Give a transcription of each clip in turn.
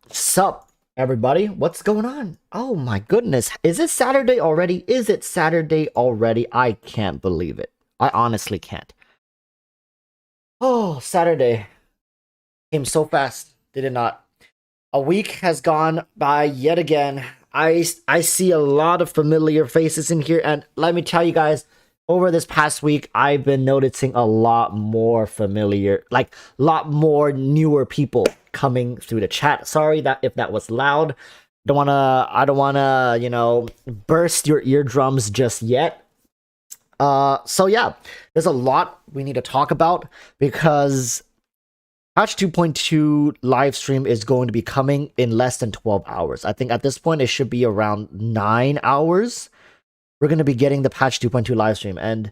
Sup, everybody? What's going on? Oh my goodness. Is it Saturday already? Is it Saturday already? I can't believe it. I honestly can't. Oh, Saturday came so fast, did it not? A week has gone by yet again. I see a lot of familiar faces in here, and let me tell you guys, over this past week, I've been noticing a lot more familiar, like a lot more newer people coming through the chat. Sorry that if that was loud. I don't wanna, burst your eardrums just yet. So yeah, there's a lot we need to talk about because Patch 2.2 live stream is going to be coming in less than 12 hours. I think at this point it should be around 9 hours. We're going to be getting the Patch 2.2 live stream, and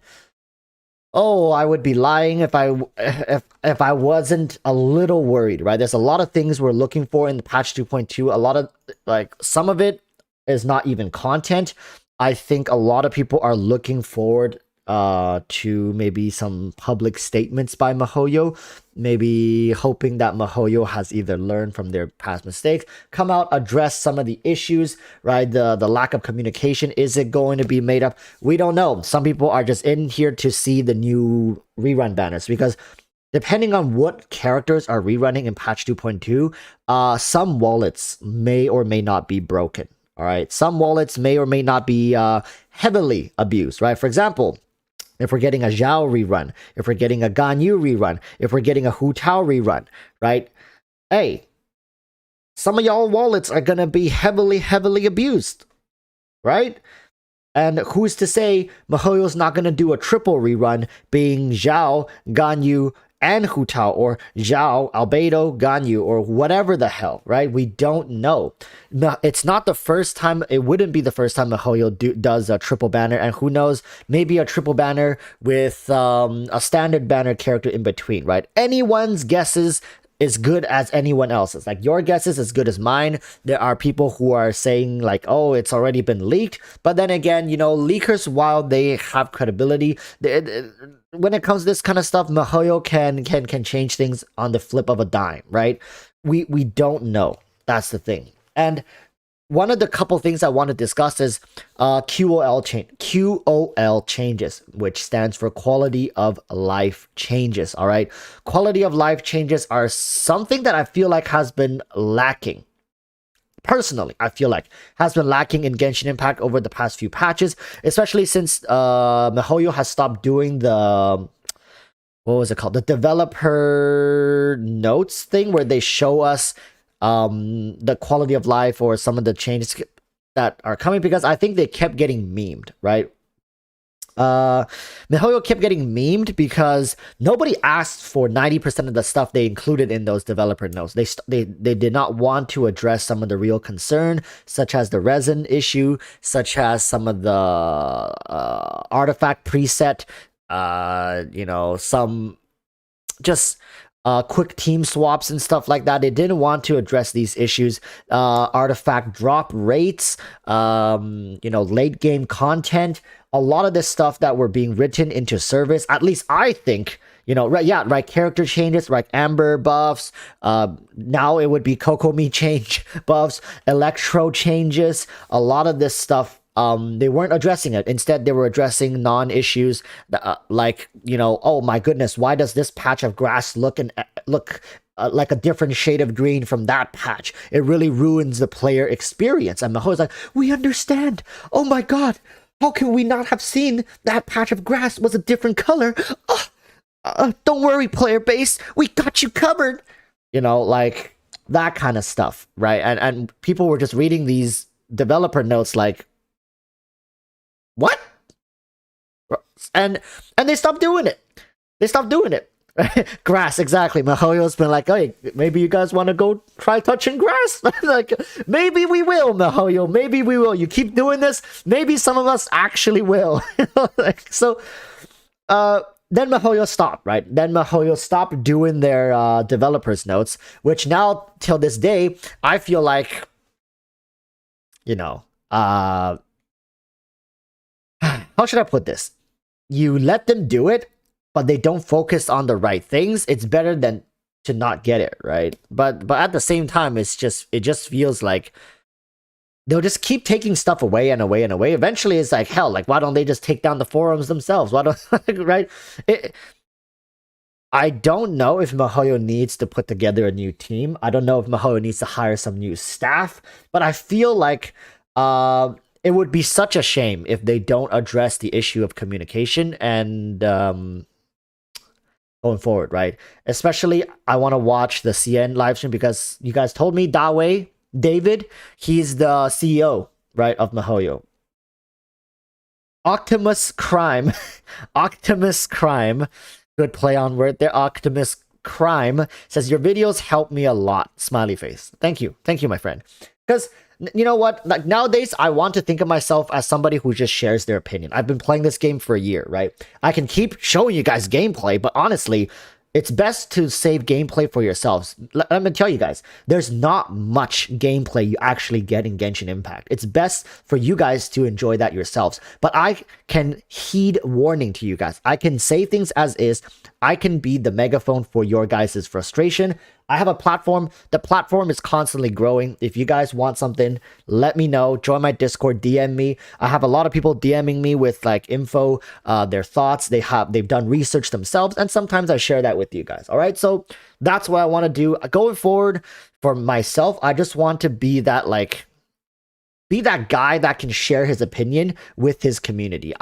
oh, I would be lying if I wasn't a little worried, right? There's a lot of things we're looking for in the Patch 2.2. A lot of some of it is not even content. I think a lot of people are looking forward to maybe some public statements by MiHoYo, maybe hoping that MiHoYo has either learned from their past mistakes, come out, address some of the issues, right? The lack of communication, is it going to be made up? We don't know. Some people are just in here to see the new rerun banners, because depending on what characters are rerunning in patch 2.2, some wallets may or may not be broken. All right, some wallets may or may not be heavily abused, right? For example, if we're getting a Zhao rerun, if we're getting a Ganyu rerun, if we're getting a Hu Tao rerun, right? Hey, some of y'all wallets are gonna be heavily abused, right? And who's to say MiHoYo's not gonna do a triple rerun, being Zhao, Ganyu, and Hu Tao, or Zhao, Albedo, Ganyu, or whatever the hell, right? We don't know. It's not the first time, it wouldn't be the first time MiHoYo does a triple banner, and who knows, maybe a triple banner with a standard banner character in between, right? Anyone's guesses as good as anyone else's. Like, your guess is as good as mine. There are people who are saying like, oh, it's already been leaked. But then again, leakers, while they have credibility, when it comes to this kind of stuff, MiHoYo can change things on the flip of a dime, right? We don't know. That's the thing. And one of the couple things I want to discuss is QOL changes, which stands for quality of life changes. All right, quality of life changes are something that I feel like has been lacking. Personally, I feel like has been lacking in Genshin Impact over the past few patches, especially since MiHoYo has stopped doing the, what was it called, the developer notes thing, where they show us the quality of life or some of the changes that are coming, because I think they kept getting memed, right? MiHoYo kept getting memed because nobody asked for 90% of the stuff they included in those developer notes. They did not want to address some of the real concern, such as the resin issue, such as some of the artifact preset, some just quick team swaps and stuff like that. They didn't want to address these issues. Artifact drop rates, late game content. A lot of this stuff that were being written into service, at least I think, right, character changes, like Amber buffs, now it would be Kokomi change buffs, Electro changes, a lot of this stuff, they weren't addressing it. Instead, they were addressing non-issues, oh my goodness, why does this patch of grass look like a different shade of green from that patch? It really ruins the player experience. And MiHoYo's like, we understand. Oh my god, how can we not have seen that patch of grass was a different color? Don't worry, player base, we got you covered. Like that kind of stuff, right? And people were just reading these developer notes like, what? And they stopped doing it. Grass, exactly. MiHoYo's been like, hey, maybe you guys want to go try touching grass? Like, maybe we will, MiHoYo. Maybe we will. You keep doing this, maybe some of us actually will. Then MiHoYo stopped, right? Then MiHoYo stopped doing their developers notes, which now, till this day, I feel like, how should I put this? You let them do it, but they don't focus on the right things. It's better than to not get it, right? But at the same time, it just feels like they'll just keep taking stuff away and away and away. Eventually, it's like, hell, like, why don't they just take down the forums themselves? Why don't, right? I don't know if MiHoYo needs to put together a new team. I don't know if MiHoYo needs to hire some new staff, but I feel like it would be such a shame if they don't address the issue of communication and going forward, right? Especially, I want to watch the CN live stream because you guys told me Dawei, David, he's the CEO, right, of MiHoYo. Optimus Crime, Optimus Crime, good play on word there. Optimus Crime says your videos help me a lot. Smiley face. Thank you, my friend. Because you know what? Like nowadays, I want to think of myself as somebody who just shares their opinion. I've been playing this game for a year, right? I can keep showing you guys gameplay, but honestly, it's best to save gameplay for yourselves. Let me tell you guys, there's not much gameplay you actually get in Genshin Impact. It's best for you guys to enjoy that yourselves. But I can heed warning to you guys. I can say things as is. I can be the megaphone for your guys' frustration. I have a platform. The platform is constantly growing. If you guys want something, let me know. Join my Discord, DM me. I have a lot of people DMing me with like info, their thoughts. They've done research themselves, and sometimes I share that with you guys. All right, so that's what I want to do going forward. For myself, I just want to be that guy that can share his opinion with his community.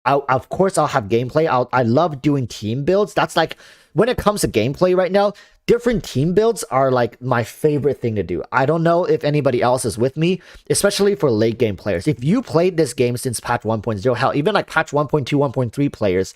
Of course, I'll have gameplay. I love doing team builds. That's like, when it comes to gameplay right now, different team builds are like my favorite thing to do. I don't know if anybody else is with me, especially for late game players. If you played this game since patch 1.0, hell, even like patch 1.2, 1.3 players,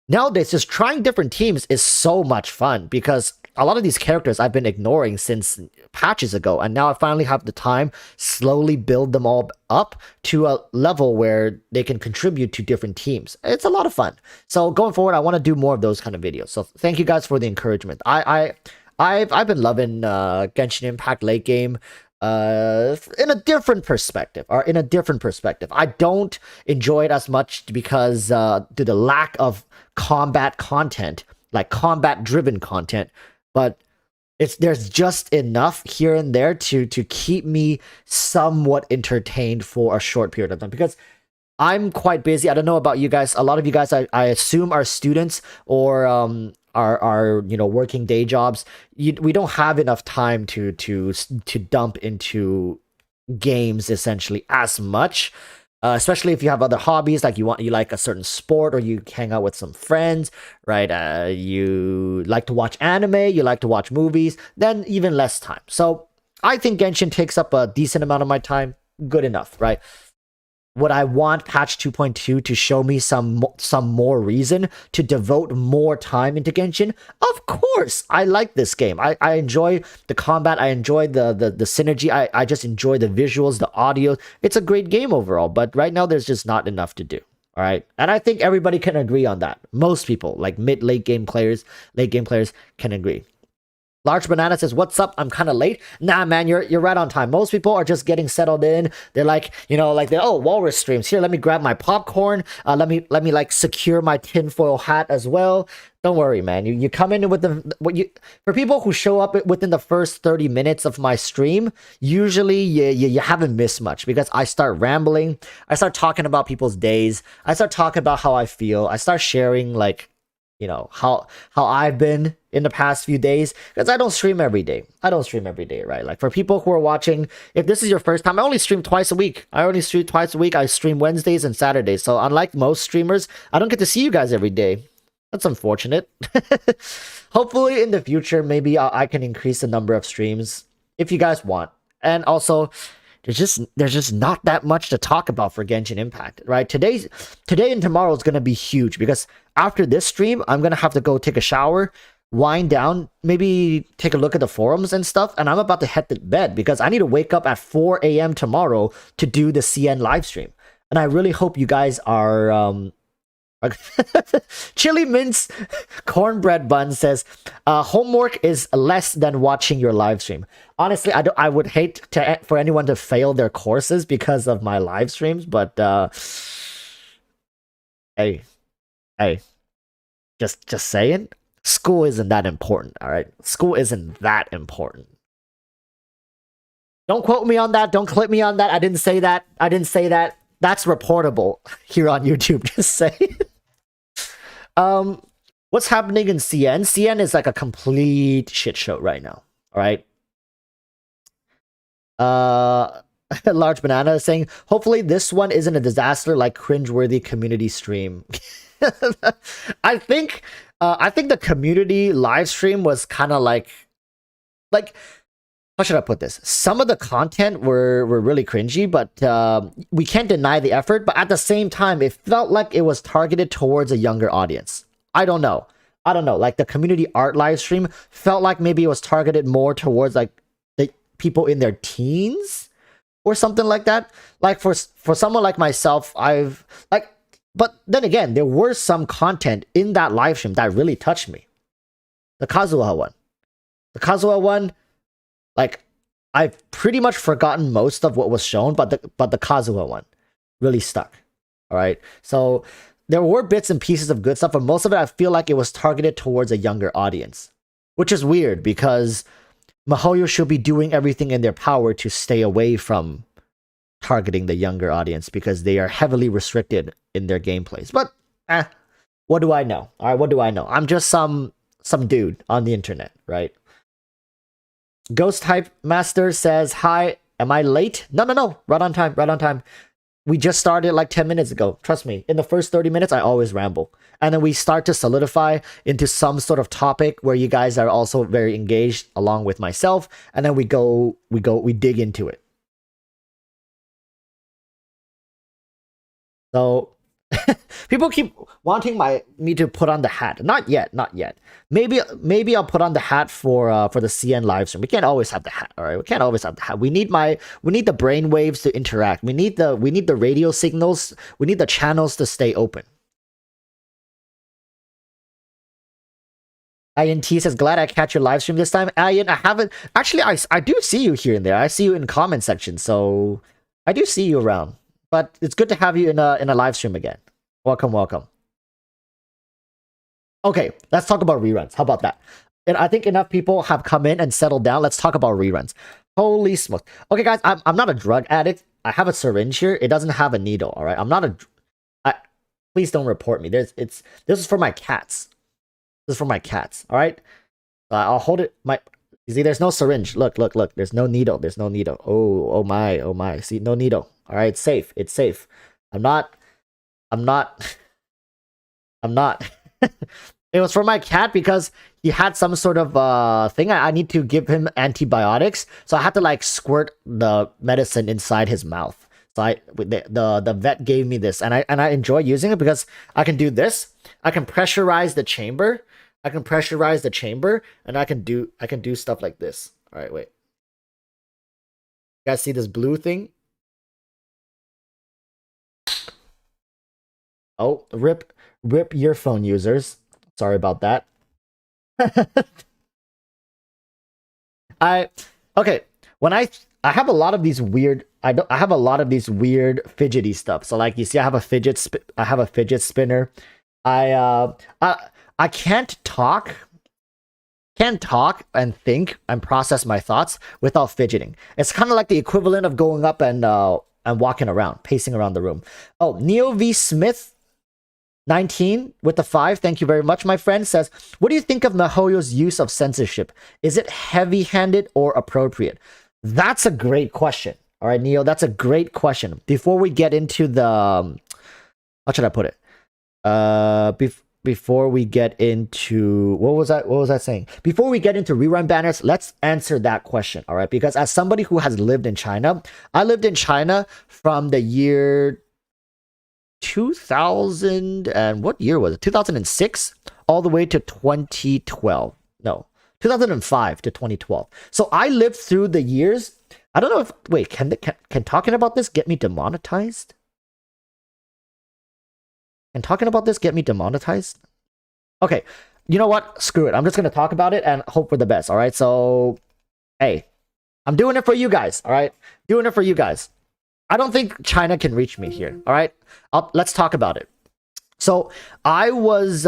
nowadays just trying different teams is so much fun because a lot of these characters I've been ignoring since patches ago, and now I finally have the time slowly build them all up to a level where they can contribute to different teams. It's a lot of fun. So going forward, I want to do more of those kind of videos. So thank you guys for the encouragement. I've been loving Genshin Impact late game in a different perspective. I don't enjoy it as much because due to the lack of combat content, like combat driven content, but there's just enough here and there to keep me somewhat entertained for a short period of time because I'm quite busy. I don't know about you guys. A lot of you guys, I assume, are students or are working day jobs. We don't have enough time to dump into games essentially as much. Especially if you have other hobbies, like you like a certain sport or you hang out with some friends, right? You like to watch anime, you like to watch movies, then even less time. So I think Genshin takes up a decent amount of my time. Good enough, right? Would I want patch 2.2 to show me some more reason to devote more time into Genshin? Of course, I like this game. I enjoy the combat. I enjoy the synergy. I just enjoy the visuals, the audio. It's a great game overall, but right now there's just not enough to do. All right, and I think everybody can agree on that. Most people, like late game players, can agree. Large Banana says, "What's up? I'm kind of late." Nah, man, you're right on time. Most people are just getting settled in. They're like, Walrus streams. Here, let me grab my popcorn. Let me like secure my tinfoil hat as well. Don't worry, man. You come in with for people who show up within the first 30 minutes of my stream, usually you haven't missed much because I start rambling. I start talking about people's days. I start talking about how I feel. I start sharing like, how I've been in the past few days, because I don't stream every day, right? Like for people who are watching, if this is your first time, I only stream twice a week. I stream Wednesdays and Saturdays. So unlike most streamers, I don't get to see you guys every day. That's unfortunate. Hopefully in the future, maybe I can increase the number of streams if you guys want. And also, there's just not that much to talk about for Genshin Impact, right? Today and tomorrow is going to be huge because after this stream, I'm going to have to go take a shower, wind down, maybe take a look at the forums and stuff, and I'm about to head to bed because I need to wake up at 4 a.m. tomorrow to do the CN live stream. And I really hope you guys are Chili Mince Cornbread Bun says, homework is less than watching your live stream. Honestly, I would hate for anyone to fail their courses because of my live streams, but hey, just saying. School isn't that important, all right? School isn't that important. Don't quote me on that. Don't clip me on that. I didn't say that. I didn't say that. That's reportable here on YouTube. Just say. What's happening in CN? CN is like a complete shit show right now. All right. Large Banana is saying, hopefully this one isn't a disaster like cringeworthy community stream. I think the community live stream was kind of like how should I put this? Some of the content were really cringy, but we can't deny the effort. But at the same time, it felt like it was targeted towards a younger audience. I don't know. Like the community art live stream felt like maybe it was targeted more towards like the people in their teens or something like that. Like for someone like myself, but then again, there were some content in that live stream that really touched me. The Kazuha one. Like, I've pretty much forgotten most of what was shown, but the Kazuha one really stuck. All right. So there were bits and pieces of good stuff, but most of it I feel like it was targeted towards a younger audience, which is weird because MiHoYo should be doing everything in their power to stay away from targeting the younger audience because they are heavily restricted in their gameplays. But what do I know? All right, what do I know? I'm just some dude on the internet, right? Ghost Type Master says, hi, am I late? No. Right on time. We just started like 10 minutes ago. Trust me, in the first 30 minutes, I always ramble. And then we start to solidify into some sort of topic where you guys are also very engaged along with myself. And then we dig into it. So people keep wanting me to put on the hat. Not yet. Maybe I'll put on the hat for the CN live stream. We can't always have the hat, all right? We can't always have the hat. We need the brain waves to interact. We need the radio signals. We need the channels to stay open. INT says, glad I catch your live stream this time. Ian, I haven't actually. I do see you here and there. I see you in comment section, so I do see you around. But it's good to have you in a live stream again. Welcome. Okay, let's talk about reruns. How about that? And I think enough people have come in and settled down. Let's talk about reruns. Holy smokes. Okay, guys, I'm not a drug addict. I have a syringe here. It doesn't have a needle, all right? I'm not a... please don't report me. This is for my cats. This is for my cats, all right? I'll hold it... You see, there's no syringe. Look. There's no needle. Oh my. See, no needle. All right, it's safe. I'm not. It was for my cat because he had some sort of thing. I need to give him antibiotics, so I had to like squirt the medicine inside his mouth. So the vet gave me this, and I enjoy using it because I can do this. I can pressurize the chamber. And I can do stuff like this. All right, wait. You guys see this blue thing? Oh, rip earphone users. Sorry about that. When I have a lot of these weird I have a lot of these weird fidgety stuff. So like you see I have a fidget spinner. I can't talk and think and process my thoughts without fidgeting. It's kind of like the equivalent of going up and walking around, pacing around the room. Oh, Neo V Smith 19 with the 5, thank you very much, my friend, says, what do you think of MiHoYo's use of censorship? Is it heavy-handed or appropriate? That's a great question. All right, Neo, that's a great question. Before we get into the... how should I put it? Before we get into... What was I saying? Before we get into rerun banners, let's answer that question, all right? Because as somebody who has lived in China, I lived in China from the year 2000 and what year was it? 2006 all the way to 2012. No, 2005 to 2012. So I lived through the years. I don't know if wait, can talking about this get me demonetized? Can talking about this get me demonetized? Okay, you know what? Screw it. I'm just gonna talk about it and hope for the best. All right. So, hey, I'm doing it for you guys. All right, doing it for you guys. I don't think China can reach me here. All right, let's talk about it. So I was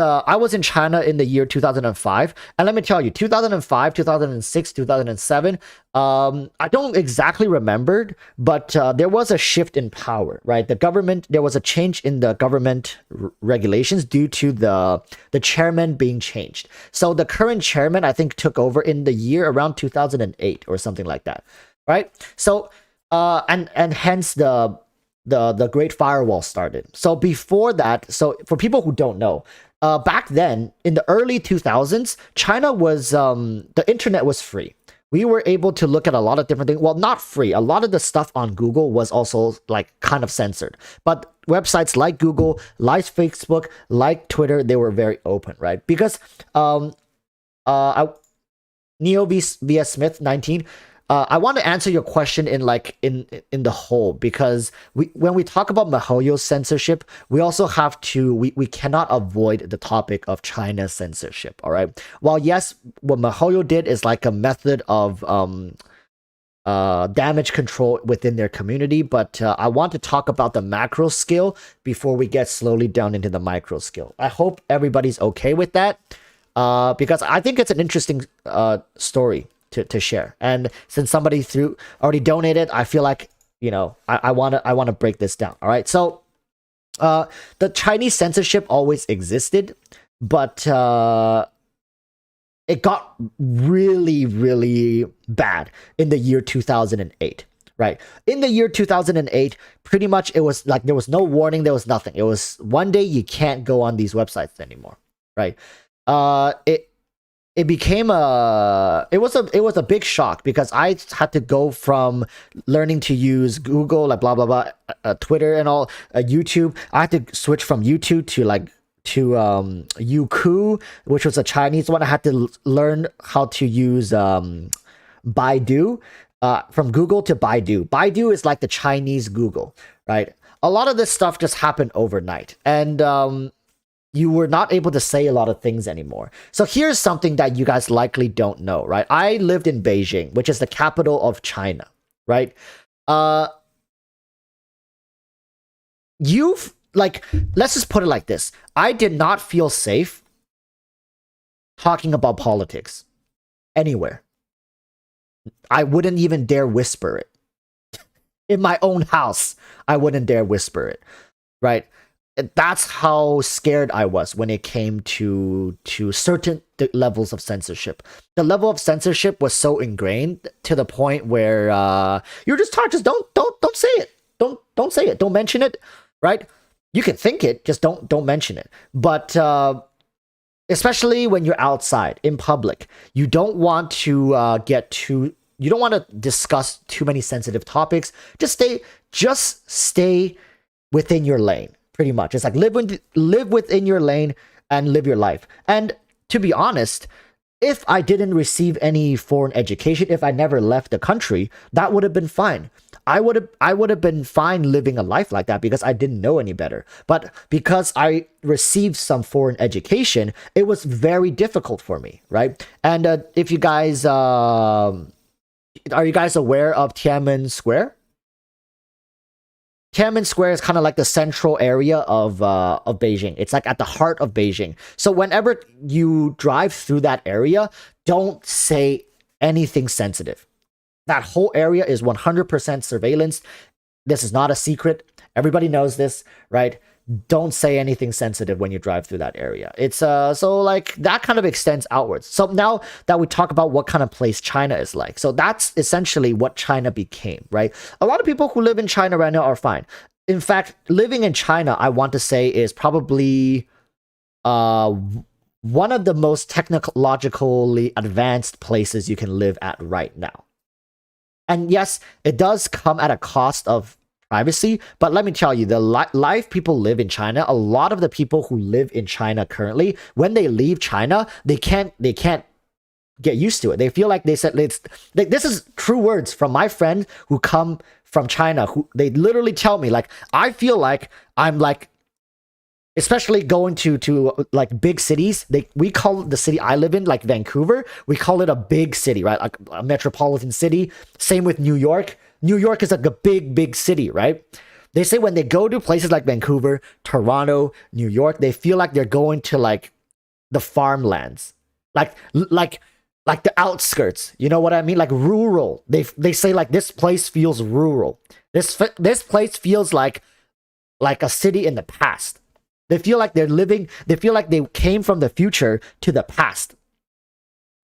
in China in the year 2005, and let me tell you, 2005, 2006, 2007. I don't exactly remember, but there was a shift in power, right? The government, there was a change in the government regulations due to the chairman being changed. So the current chairman, I think, took over in the year around 2008 or something like that, right? So and hence the Great Firewall started. So before that, so for people who don't know, back then in the early 2000s, China was the internet was free. We were able to look at a lot of different things. Well, not free. A lot of the stuff on Google was also like kind of censored. But websites like Google, like Facebook, like Twitter, they were very open, right? Because Neo vs Smith 19. I want to answer your question in like in the whole, because when we talk about MiHoYo censorship, we also have to we cannot avoid the topic of China's censorship. All right. While yes, what MiHoYo did is like a method of damage control within their community, but I want to talk about the macro scale before we get slowly down into the micro scale. I hope everybody's okay with that, because I think it's an interesting story to share. And since somebody already donated, I feel like, you know, I want to break this down. All right. So the Chinese censorship always existed, but it got really, really bad in the year 2008. Right. In the year 2008, pretty much it was like there was no warning, there was nothing. It was one day you can't go on these websites anymore. Right. It became it was a big shock, because I had to go from learning to use Google, like blah blah blah, Twitter and all, YouTube. I had to switch from YouTube to Youku, which was a Chinese one. I had to learn how to use Baidu, from Google to Baidu. Baidu is like the Chinese Google, right? A lot of this stuff just happened overnight, and you were not able to say a lot of things anymore. So here's something that you guys likely don't know, right? I lived in Beijing, which is the capital of China, right? You've like, let's just put it like this. I did not feel safe talking about politics anywhere. I wouldn't even dare whisper it. In my own house, I wouldn't dare whisper it, right? That's how scared I was when it came to certain levels of censorship. The level of censorship was so ingrained to the point where you're just taught, just don't say it. Don't say it. Don't mention it, right? You can think it, just don't mention it. But especially when you're outside in public, you don't want to you don't want to discuss too many sensitive topics. Just stay within your lane. Pretty much. It's like live within your lane and live your life. And to be honest, if I didn't receive any foreign education, if I never left the country, that would have been fine. I would have been fine living a life like that, because I didn't know any better. But because I received some foreign education, it was very difficult for me, right? And if you guys are you guys aware of Tiananmen Square? Tiananmen Square is kind of like the central area of Beijing. It's like at the heart of Beijing. So whenever you drive through that area, don't say anything sensitive. That whole area is 100% surveillance. This is not a secret. Everybody knows this, right? Don't say anything sensitive when you drive through that area. It's so like that kind of extends outwards. So now that we talk about what kind of place China is like, so that's essentially what China became, right? A lot of people who live in China right now are fine. In fact, living in China, I want to say, is probably one of the most technologically advanced places you can live at right now. And yes, it does come at a cost of privacy, but let me tell you, the life people live in China, a lot of the people who live in China currently, when they leave China, they can't get used to it. They feel like this is true words from my friend who come from China, who they literally tell me, like, I feel like I'm like, especially going to like big cities, we call the city I live in, like Vancouver, we call it a big city, right? Like a metropolitan city. Same with New York. New York is like a big city, right? They say when they go to places like Vancouver, Toronto, New York, they feel like they're going to like the farmlands, like the outskirts. You know what I mean? Like rural. They say like this place feels rural. This place feels like a city in the past. They feel like they're living. They feel like they came from the future to the past.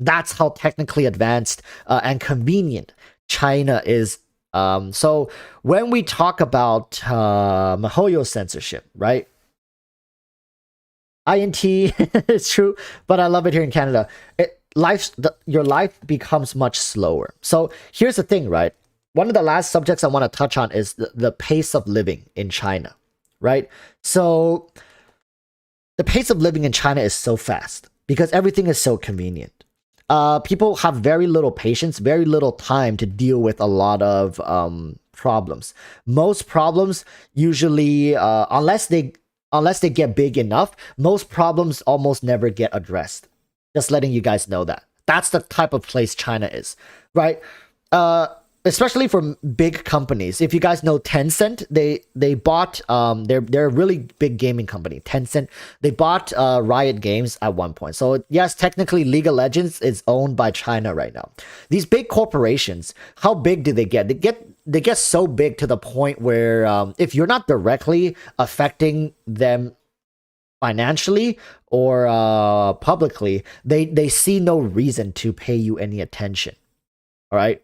That's how technically advanced and convenient China is. So when we talk about MiHoYo censorship, right? INT is true, but I love it here in Canada. Your life becomes much slower. So here's the thing, right? One of the last subjects I want to touch on is the pace of living in China, right? So the pace of living in China is so fast because everything is so convenient. People have very little patience, very little time to deal with a lot of problems. Most problems usually, unless they get big enough, most problems almost never get addressed. Just letting you guys know that. That's the type of place China is, right? Especially for big companies. If you guys know Tencent, they bought they're a really big gaming company. Tencent, they bought Riot Games at one point. So yes, technically League of Legends is owned by China right now. These big corporations, how big do they get? They get so big to the point where if you're not directly affecting them financially or publicly, they see no reason to pay you any attention. All right.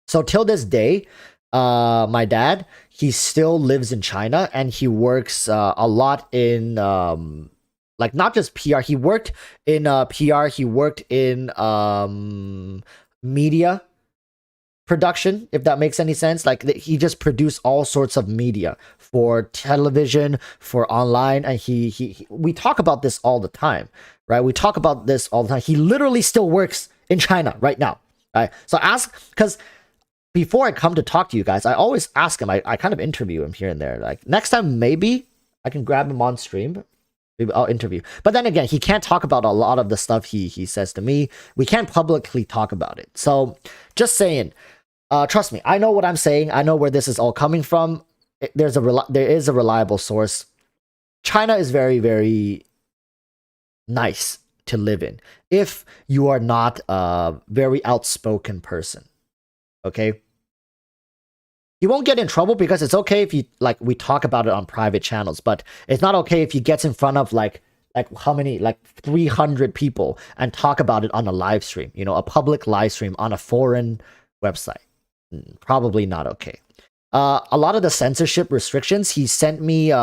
So till this day, my dad, he still lives in China and he works a lot in like not just PR. He worked in PR. He worked in media production, if that makes any sense. Like he just produced all sorts of media for television, for online, and we talk about this all the time, right? We talk about this all the time. He literally still works in China right now, right? So because before I come to talk to you guys, I always ask him. I kind of interview him here and there. Like next time, maybe I can grab him on stream. Maybe I'll interview. But then again, he can't talk about a lot of the stuff he says to me. We can't publicly talk about it. So just saying, trust me, I know what I'm saying. I know where this is all coming from. There is a reliable source. China is very, very nice to live in if you are not a very outspoken person. Okay, you won't get in trouble because it's okay if you we talk about it on private channels, but it's not okay if he gets in front of like how many 300 people and talk about it on a live stream, a public live stream on a foreign website. Probably not okay. A lot of the censorship restrictions, he sent me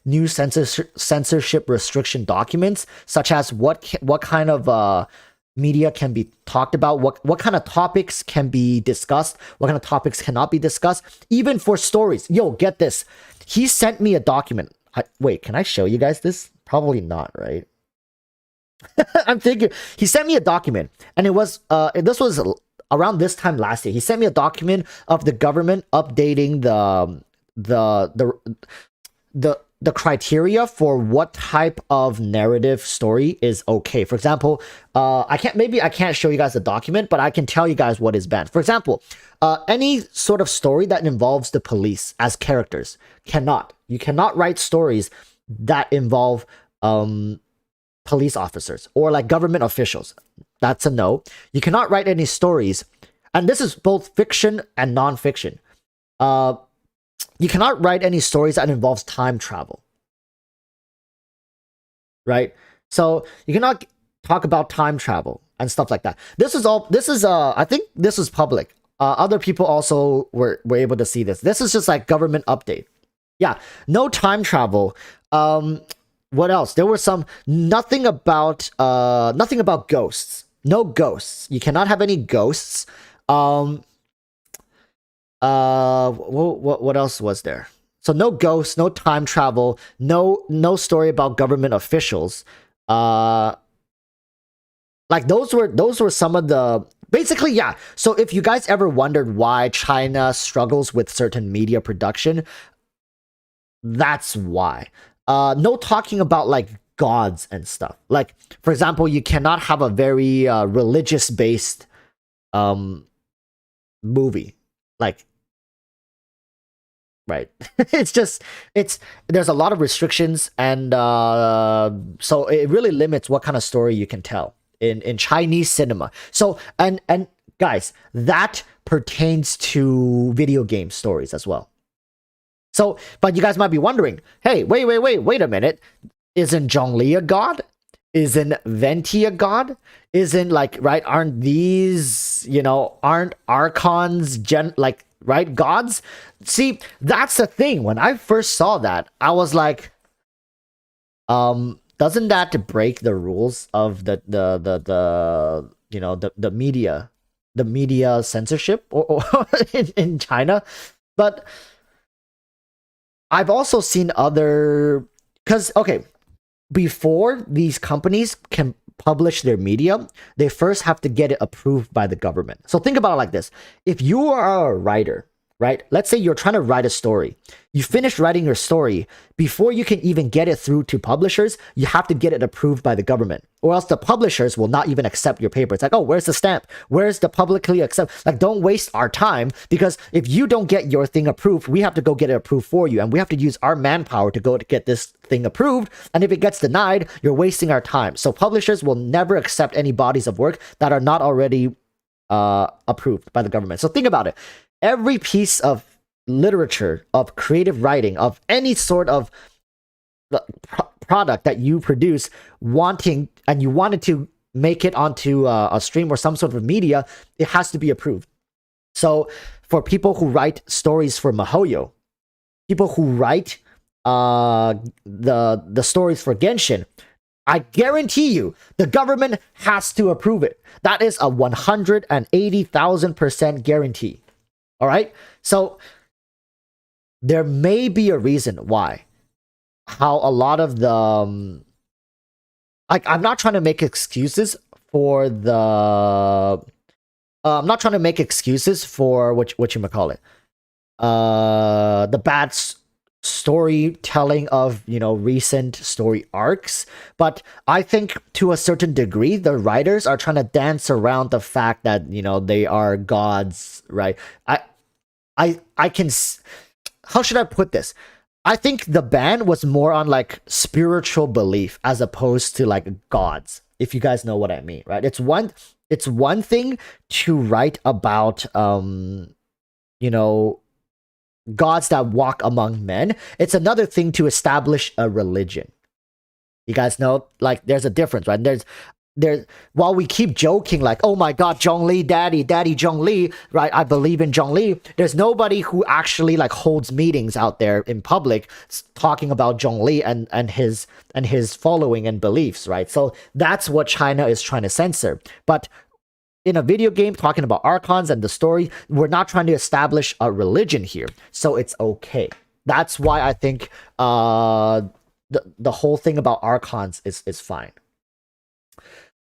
new censorship restriction documents, such as what kind of media can be talked about, what kind of topics can be discussed, what kind of topics cannot be discussed, even for stories. Yo, get this. He sent me a document. Wait, can I show you guys this? Probably not, right? I'm thinking. He sent me a document, and it was this was around this time last year. He sent me a document of the government updating the criteria for what type of narrative story is okay. For example, I can't show you guys the document, but I can tell you guys what is banned. For example, any sort of story that involves the police as characters you cannot write stories that involve police officers or like government officials. That's a no. You cannot write any stories, and this is both fiction and non-fiction. You cannot write any stories that involves time travel, right? So you cannot talk about time travel and stuff like that. This is I think this is public. Other people also were able to see this. This is just like government update. Yeah, no time travel. What else? There were nothing about ghosts. No ghosts. You cannot have any ghosts. What else was there? So no ghosts, no time travel, no story about government officials. Those were some of the basically, yeah. So if you guys ever wondered why China struggles with certain media production, that's why. No talking about like gods and stuff. Like, for example, you cannot have a very religious based movie. Like right? It's there's a lot of restrictions, and so it really limits what kind of story you can tell in Chinese cinema. So and guys, that pertains to video game stories as well. So, but you guys might be wondering, hey, wait a minute. Isn't Zhongli a god? Isn't Venti a god? Isn't right? Aren't these, aren't archons right, gods? See, that's the thing. When I first saw that, I was like, doesn't that break the rules of the media censorship or in China? But I've also seen because before these companies can publish their media, they first have to get it approved by the government. So think about it like this. If you are a writer, right? Let's say you're trying to write a story. You finish writing your story. Before you can even get it through to publishers, you have to get it approved by the government. Or else the publishers will not even accept your paper. It's like, oh, where's the stamp? Where's the publicly accept? Like, don't waste our time, because if you don't get your thing approved, we have to go get it approved for you. And we have to use our manpower to go to get this thing approved. And if it gets denied, you're wasting our time. So publishers will never accept any bodies of work that are not already approved by the government. So think about it. Every piece of literature, of creative writing, of any sort of product that you produce, wanted to make it onto a stream or some sort of media, it has to be approved. So for people who write stories for MiHoYo, people who write the stories for Genshin, I guarantee you, the government has to approve it. That is a 180,000% guarantee. All right. So there may be a reason how a lot of the I'm not trying to make excuses for I'm not trying to make excuses for what you might call it, the bad storytelling of recent story arcs. But I think to a certain degree, the writers are trying to dance around the fact that they are gods, right? I can, how should I put this? I think the ban was more on spiritual belief as opposed to gods, if you guys know what I mean, right? It's one thing to write about gods that walk among men. It's another thing to establish a religion. You guys know, there's a difference, right? There's while we keep joking oh my god, Zhongli, daddy Zhongli, right? I believe in Zhongli. There's nobody who actually holds meetings out there in public talking about Zhongli and his following and beliefs, right? So that's what China is trying to censor. But in a video game talking about archons and the story, we're not trying to establish a religion here, so it's okay. That's why I think the whole thing about archons is fine.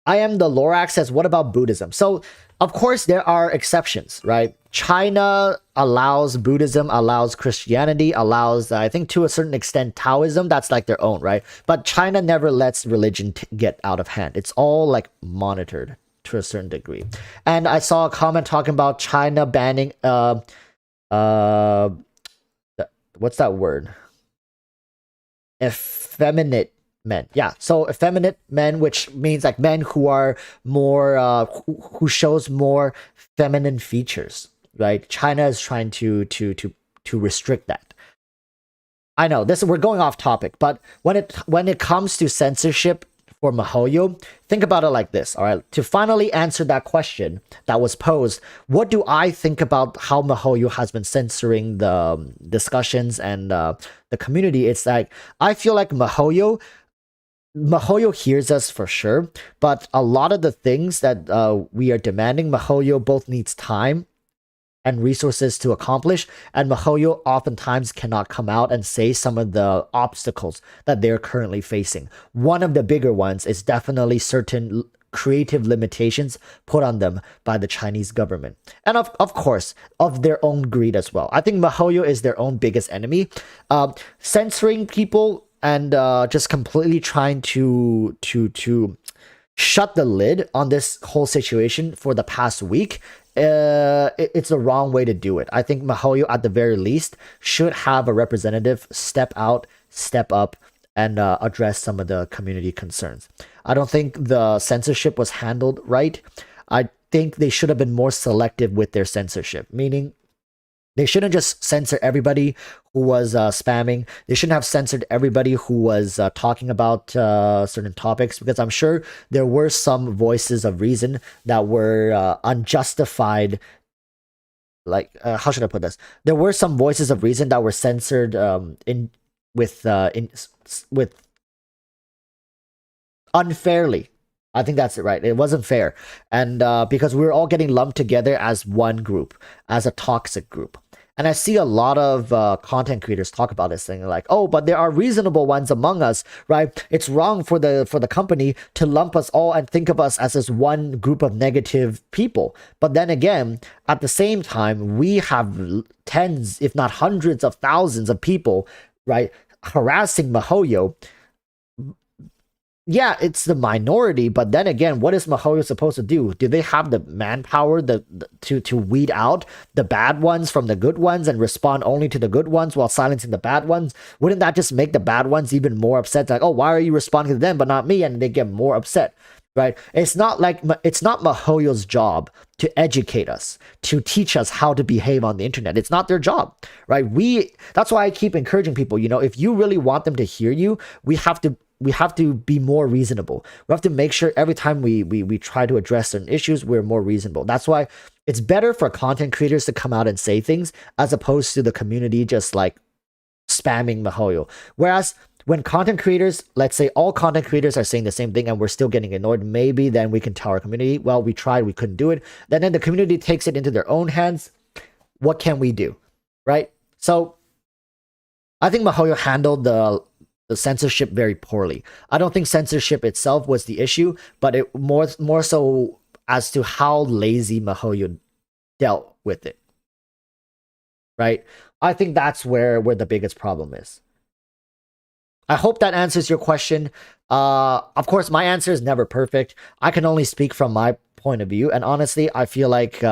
I am the Lorax says, what about Buddhism? So, of course, there are exceptions, right? China allows Buddhism, allows Christianity, allows, I think, to a certain extent, Taoism. That's their own, right? But China never lets religion get out of hand. It's all monitored to a certain degree. And I saw a comment talking about China banning, what's that word? Effeminate men. Yeah, so effeminate men, which means men who are more who shows more feminine features, right? China is trying to restrict that. I know we're going off topic, but when it comes to censorship for MiHoYo, think about it like this. All right, to finally answer that question that was posed, what do I think about how MiHoYo has been censoring the discussions and the community? It's I feel like MiHoYo hears us for sure, but a lot of the things that we are demanding, MiHoYo both needs time and resources to accomplish, and MiHoYo oftentimes cannot come out and say some of the obstacles that they're currently facing. One of the bigger ones is definitely certain creative limitations put on them by the Chinese government, and of course of their own greed as well. I think MiHoYo is their own biggest enemy. Censoring people and just completely trying to shut the lid on this whole situation for the past week it's the wrong way to do it. I think MiHoYo, at the very least, should have a representative step out, step up, and address some of the community concerns. I don't think the censorship was handled right. I think they should have been more selective with their censorship, meaning they shouldn't just censor everybody who was spamming. They shouldn't have censored everybody who was talking about certain topics, because I'm sure there were some voices of reason that were unjustified. Like, how should I put this? There were some voices of reason that were censored with unfairly. I think that's it, right? It wasn't fair. And because we were all getting lumped together as one group, as a toxic group. And I see a lot of content creators talk about this thing, like, oh, but there are reasonable ones among us, right? It's wrong for the company to lump us all and think of us as this one group of negative people. But then again, at the same time, we have tens, if not hundreds of thousands of people, right, harassing MiHoYo. Yeah, it's the minority, but then again, what is MiHoYo supposed to do? Do they have the manpower to weed out the bad ones from the good ones and respond only to the good ones while silencing the bad ones? Wouldn't that just make the bad ones even more upset? Like, oh, why are you responding to them but not me? And they get more upset, right? It's not MiHoYo's job to educate us, to teach us how to behave on the internet. It's not their job, right? That's why I keep encouraging people, if you really want them to hear you, we have to be more reasonable. We have to make sure every time we try to address certain issues, we're more reasonable. That's why it's better for content creators to come out and say things as opposed to the community just like spamming MiHoYo. Whereas when content creators, let's say all content creators are saying the same thing and we're still getting ignored, maybe then we can tell our community, well, we tried, we couldn't do it. Then the community takes it into their own hands. What can we do, right? So I think MiHoYo handled the censorship very poorly. I don't think censorship itself was the issue, but it more so as to how lazy MiHoYo dealt with it. Right? I think that's where the biggest problem is. I hope that answers your question. Of course, my answer is never perfect. I can only speak from my point of view, and honestly, I feel like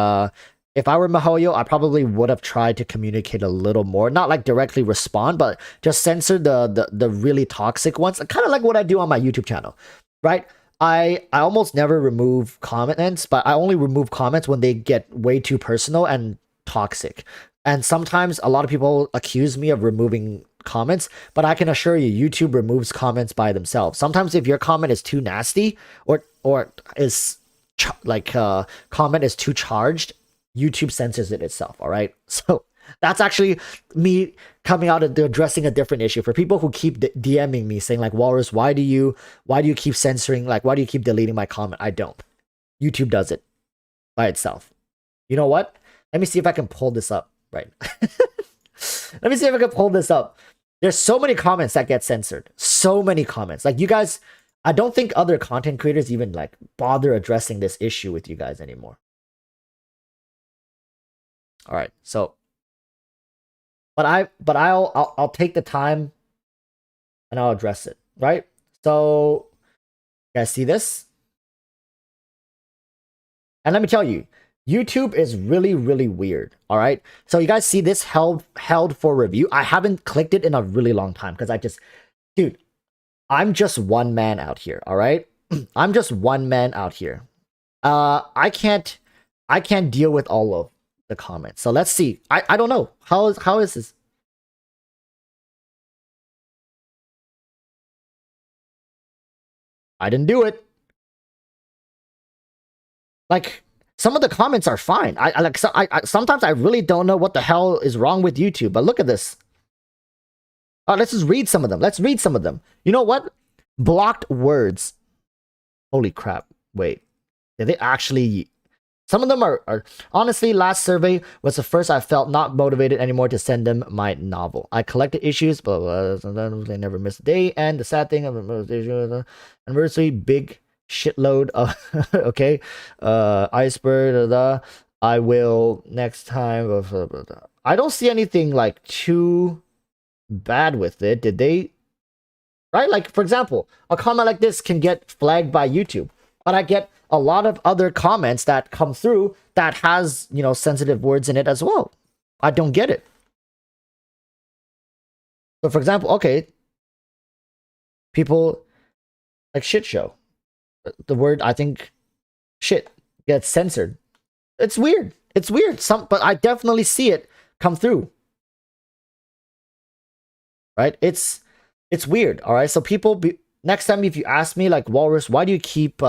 if I were MiHoYo, I probably would have tried to communicate a little more. Not like directly respond, but just censor the really toxic ones. Kind of like what I do on my YouTube channel, right? I almost never remove comments, but I only remove comments when they get way too personal and toxic. And sometimes a lot of people accuse me of removing comments, but I can assure you, YouTube removes comments by themselves. Sometimes if your comment is too nasty or is comment is too charged, YouTube censors it itself, all right? So that's actually me coming out and addressing a different issue. For people who keep DMing me saying like, Walrus, why do you keep censoring, like, why do you keep deleting my comment? I don't. YouTube does it by itself. You know what? Let me see if I can pull this up, right? Let me see if I can pull this up. There's so many comments that get censored. So many comments. Like, you guys, I don't think other content creators even like bother addressing this issue with you guys anymore. All right, so, but I'll take the time and I'll address it, right? So, you guys see this? And let me tell you, YouTube is really, really weird, all right? So you guys see this held for review. I haven't clicked it in a really long time because dude, I'm just one man out here, all right? I'm just one man out here. I can't deal with all of the comments. So let's see. I don't know. How is this? I didn't do it. Like, some of the comments are fine. I sometimes I really don't know what the hell is wrong with YouTube, but look at this. Let's just read some of them. Let's read some of them. You know what? Blocked words. Holy crap. Wait. Did they actually... Some of them are honestly, last survey was the first I felt not motivated anymore to send them my novel. I collected issues, blah, blah, blah, they never missed a day. And the sad thing of the anniversary, big shitload of, okay, iceberg, I will next time. I don't see anything like too bad with it. Did they? Right? Like, for example, a comment like this can get flagged by YouTube, but I get a lot of other comments that come through that has, you know, sensitive words in it as well. I don't get it. So for example, okay, people like shit show. The word, I think, shit gets censored. It's weird. It's weird. But I definitely see it come through. Right? It's weird. All right. So people next time if you ask me like, Walrus, why do you keep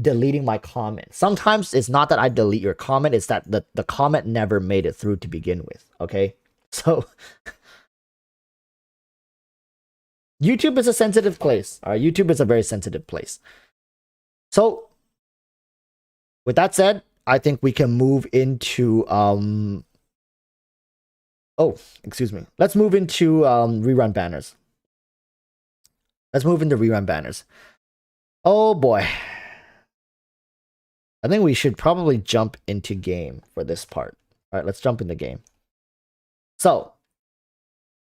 deleting my comment? Sometimes it's not that I delete your comment, it's that the comment never made it through to begin with. Okay? So YouTube is a sensitive place. All right, YouTube is a very sensitive place. So with that said, I think we can move into oh, excuse me. Let's move into rerun banners. Let's move into rerun banners. Oh boy. I think we should probably jump into game for this part. All right, let's jump into game. So,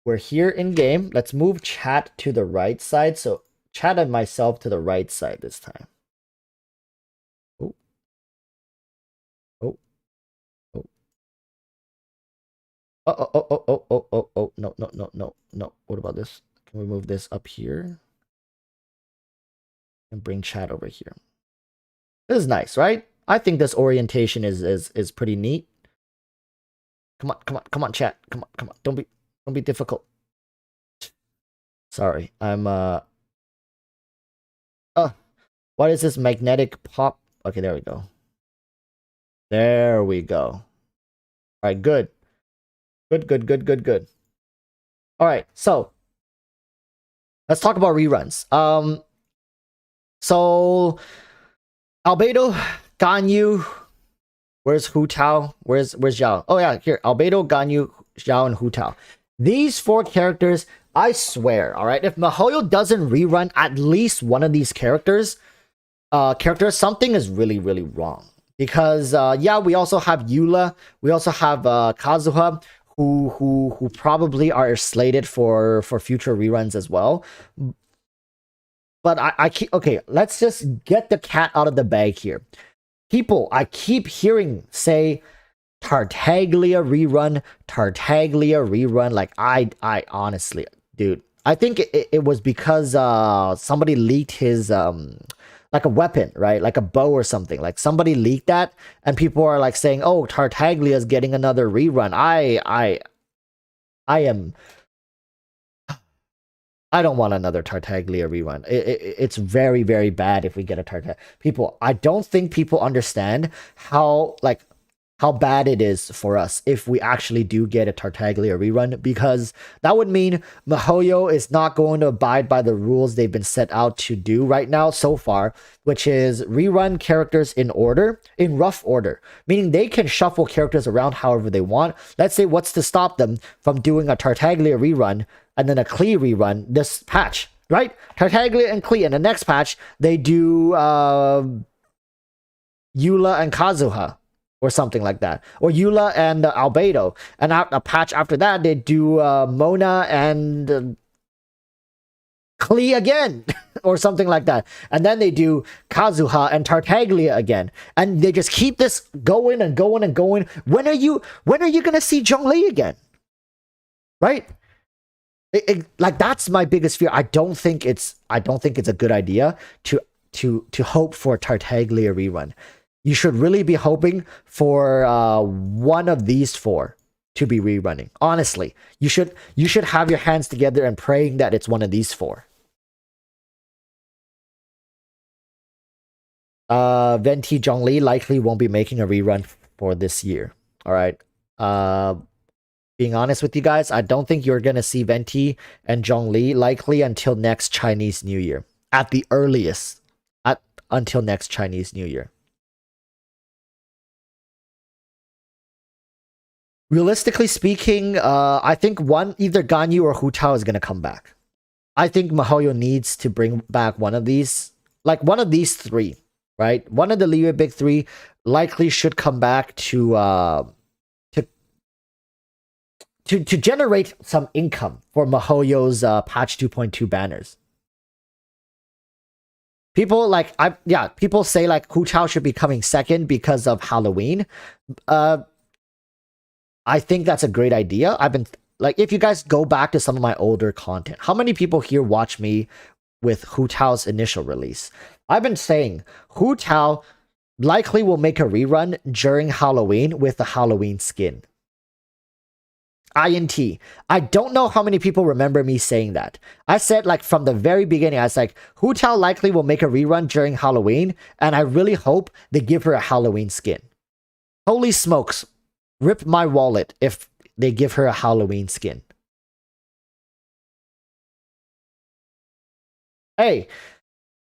we're here in game. Let's move chat to the right side. So, chat and myself to the right side this time. Oh. Oh. Oh. Oh. No. What about this? Can we move this up here? And bring chat over here. This is nice, right? I think this orientation is pretty neat. Come on, chat. Come on. Don't be difficult. Sorry, I'm what is this magnetic pop? Okay, there we go. There we go. All right, good. Good. All right, so let's talk about reruns. So Albedo, Ganyu, where's Hu Tao? Where's Zhao? Oh yeah, here. Albedo, Ganyu, Zhao, and Hu Tao. These 4 characters, I swear, all right, if MiHoYo doesn't rerun at least one of these characters, something is really wrong. Because yeah, we also have Eula, we also have Kazuha, who probably are slated for future reruns as well. But I keep, okay, let's just get the cat out of the bag here. People, I keep hearing say Tartaglia rerun. Like I honestly, dude, I think it was because somebody leaked his like a weapon, right? Like a bow or something. Like somebody leaked that, and people are like saying, "Oh, Tartaglia is getting another rerun." I don't want another Tartaglia rerun. It's very bad if we get a Tartaglia. People, I don't think people understand how bad it is for us if we actually do get a Tartaglia rerun, because that would mean MiHoYo is not going to abide by the rules they've been set out to do right now so far, which is rerun characters in rough order, meaning they can shuffle characters around however they want. Let's say, what's to stop them from doing a Tartaglia rerun and then a Klee rerun this patch, right? Tartaglia and Klee, and the next patch they do Eula and Kazuha, or something like that, or Eula and Albedo, and a patch after that they do Mona and Klee again, or something like that, and then they do Kazuha and Tartaglia again, and they just keep this going. When are you gonna see Zhongli again, right? Like, that's my biggest fear. I don't think it's a good idea to hope for Tartaglia rerun. You should really be hoping for one of these 4 to be rerunning. Honestly, you should have your hands together and praying that it's one of these 4. Venti Zhongli likely won't be making a rerun for this year. All right. Being honest with you guys, I don't think you're gonna see Venti and Zhongli likely until next Chinese New Year, at the earliest. Until next Chinese New Year. Realistically speaking, I think either Ganyu or Hu Tao is going to come back. I think MiHoYo needs to bring back one of these, like one of these 3, right? One of the Liyue Big 3 likely should come back to generate some income for MiHoYo's patch 2.2 banners. People like people say like Hu Chao should be coming second because of Halloween. I think that's a great idea. I've been like, if you guys go back to some of my older content, how many people here watch me with Hu Tao's initial release? I've been saying Hu Tao likely will make a rerun during Halloween with the Halloween skin. INT. I don't know how many people remember me saying that. I said like from the very beginning, I was like, Hu Tao likely will make a rerun during Halloween, and I really hope they give her a Halloween skin. Holy smokes. Rip my wallet if they give her a Halloween skin. Hey,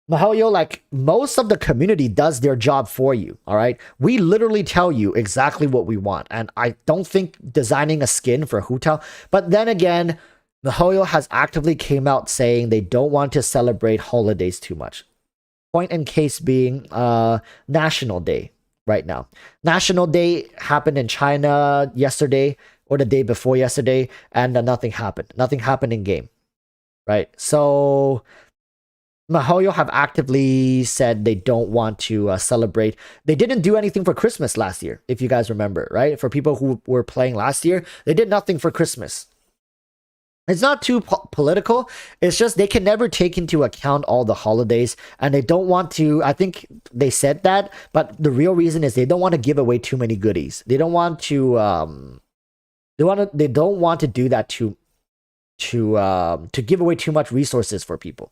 MiHoYo, like, most of the community does their job for you, all right? We literally tell you exactly what we want, and I don't think designing a skin for Hu Tao, but then again, MiHoYo has actively came out saying they don't want to celebrate holidays too much. Point in case being National Day right now. National Day happened in China yesterday or the day before yesterday, and nothing happened. Nothing happened in game, right? So MiHoYo have actively said they don't want to celebrate. They didn't do anything for Christmas last year, if you guys remember, right? For people who were playing last year, they did nothing for Christmas. It's not too political. It's just they can never take into account all the holidays, and they don't want to. I think they said that, but the real reason is they don't want to give away too many goodies. They don't want to. They don't want to do that to give away too much resources for people,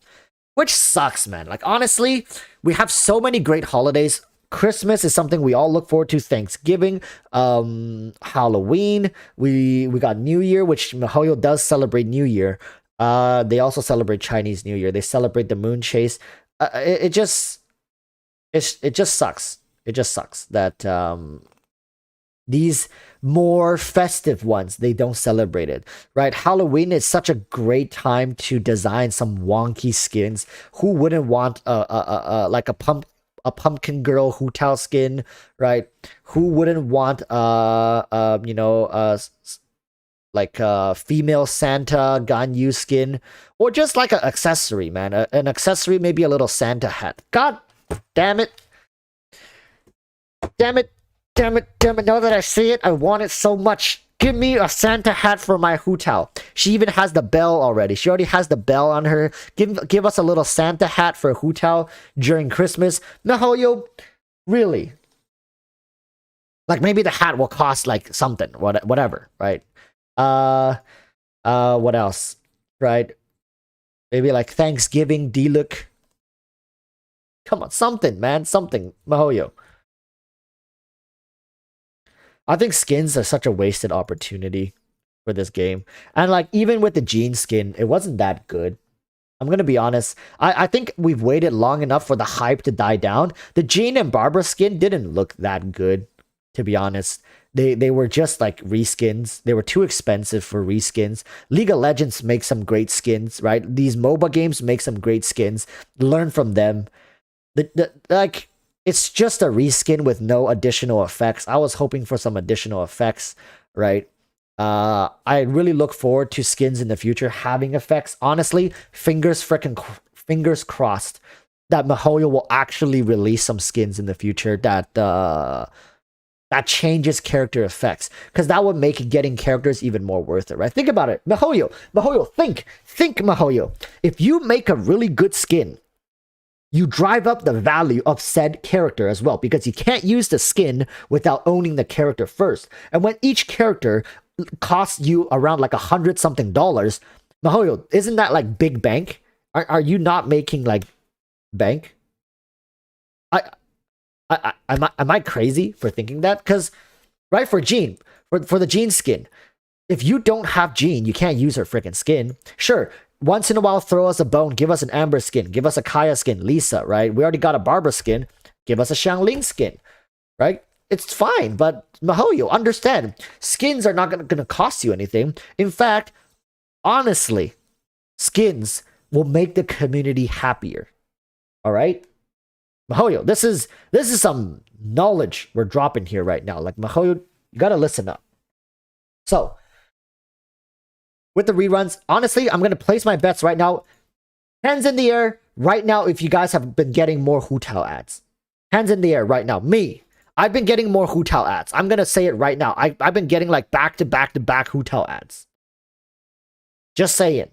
which sucks, man. Like, honestly, we have so many great holidays. Christmas is something we all look forward to. Thanksgiving, Halloween. We got New Year, which MiHoYo does celebrate New Year. They also celebrate Chinese New Year. They celebrate the moon chase. It just sucks. It just sucks that these more festive ones, they don't celebrate it, right? Halloween is such a great time to design some wonky skins. Who wouldn't want like a pumpkin girl Hu Tao skin, right? Who wouldn't want like a female Santa Ganyu skin, or just like an accessory, man? An accessory, maybe a little Santa hat. God damn it! Damn it! Damn it! Damn it! Now that I see it, I want it so much. Give me a Santa hat for my Hu Tao. She even has the bell already. She already has the bell on her. Give us a little Santa hat for Hu Tao during Christmas. MiHoYo, really? Like, maybe the hat will cost like something, whatever, right? What else, right? Maybe like Thanksgiving D-look. Come on, something, man, something, MiHoYo. I think skins are such a wasted opportunity for this game. And like, even with the Jin skin, it wasn't that good. I'm gonna be honest. I think we've waited long enough for the hype to die down. The Jin and Barbara skin didn't look that good, to be honest. They were just like reskins. They were too expensive for reskins. League of Legends makes some great skins, right? These MOBA games make some great skins. Learn from them. Like, it's just a reskin with no additional effects. I was hoping for some additional effects, right? I really look forward to skins in the future having effects. Honestly, fingers crossed that MiHoYo will actually release some skins in the future that that changes character effects, because that would make getting characters even more worth it, right? Think about it. MiHoYo, think MiHoYo. If you make a really good skin, you drive up the value of said character as well, because you can't use the skin without owning the character first. And when each character costs you around like $100-something, MiHoYo, isn't that like big bank? Are you not making like bank? Am I crazy for thinking that? Because, right, for Jean, for the Jean skin, if you don't have Jean, you can't use her freaking skin. Sure, once in a while, throw us a bone, give us an Amber skin, give us a Kaya skin, Lisa, right? We already got a Barbara skin, give us a Xiangling skin, right? It's fine, but MiHoYo, understand, skins are not gonna cost you anything. In fact, honestly, skins will make the community happier. All right, MiHoYo, this is some knowledge we're dropping here right now. Like, MiHoYo, you gotta listen up. So, with the reruns, honestly, I'm gonna place my bets right now. Hands in the air right now, if you guys have been getting more Hu Tao ads, hands in the air right now. Me, I've been getting more Hu Tao ads. I'm gonna say it right now. I've been getting like back to back Hu Tao ads. Just saying.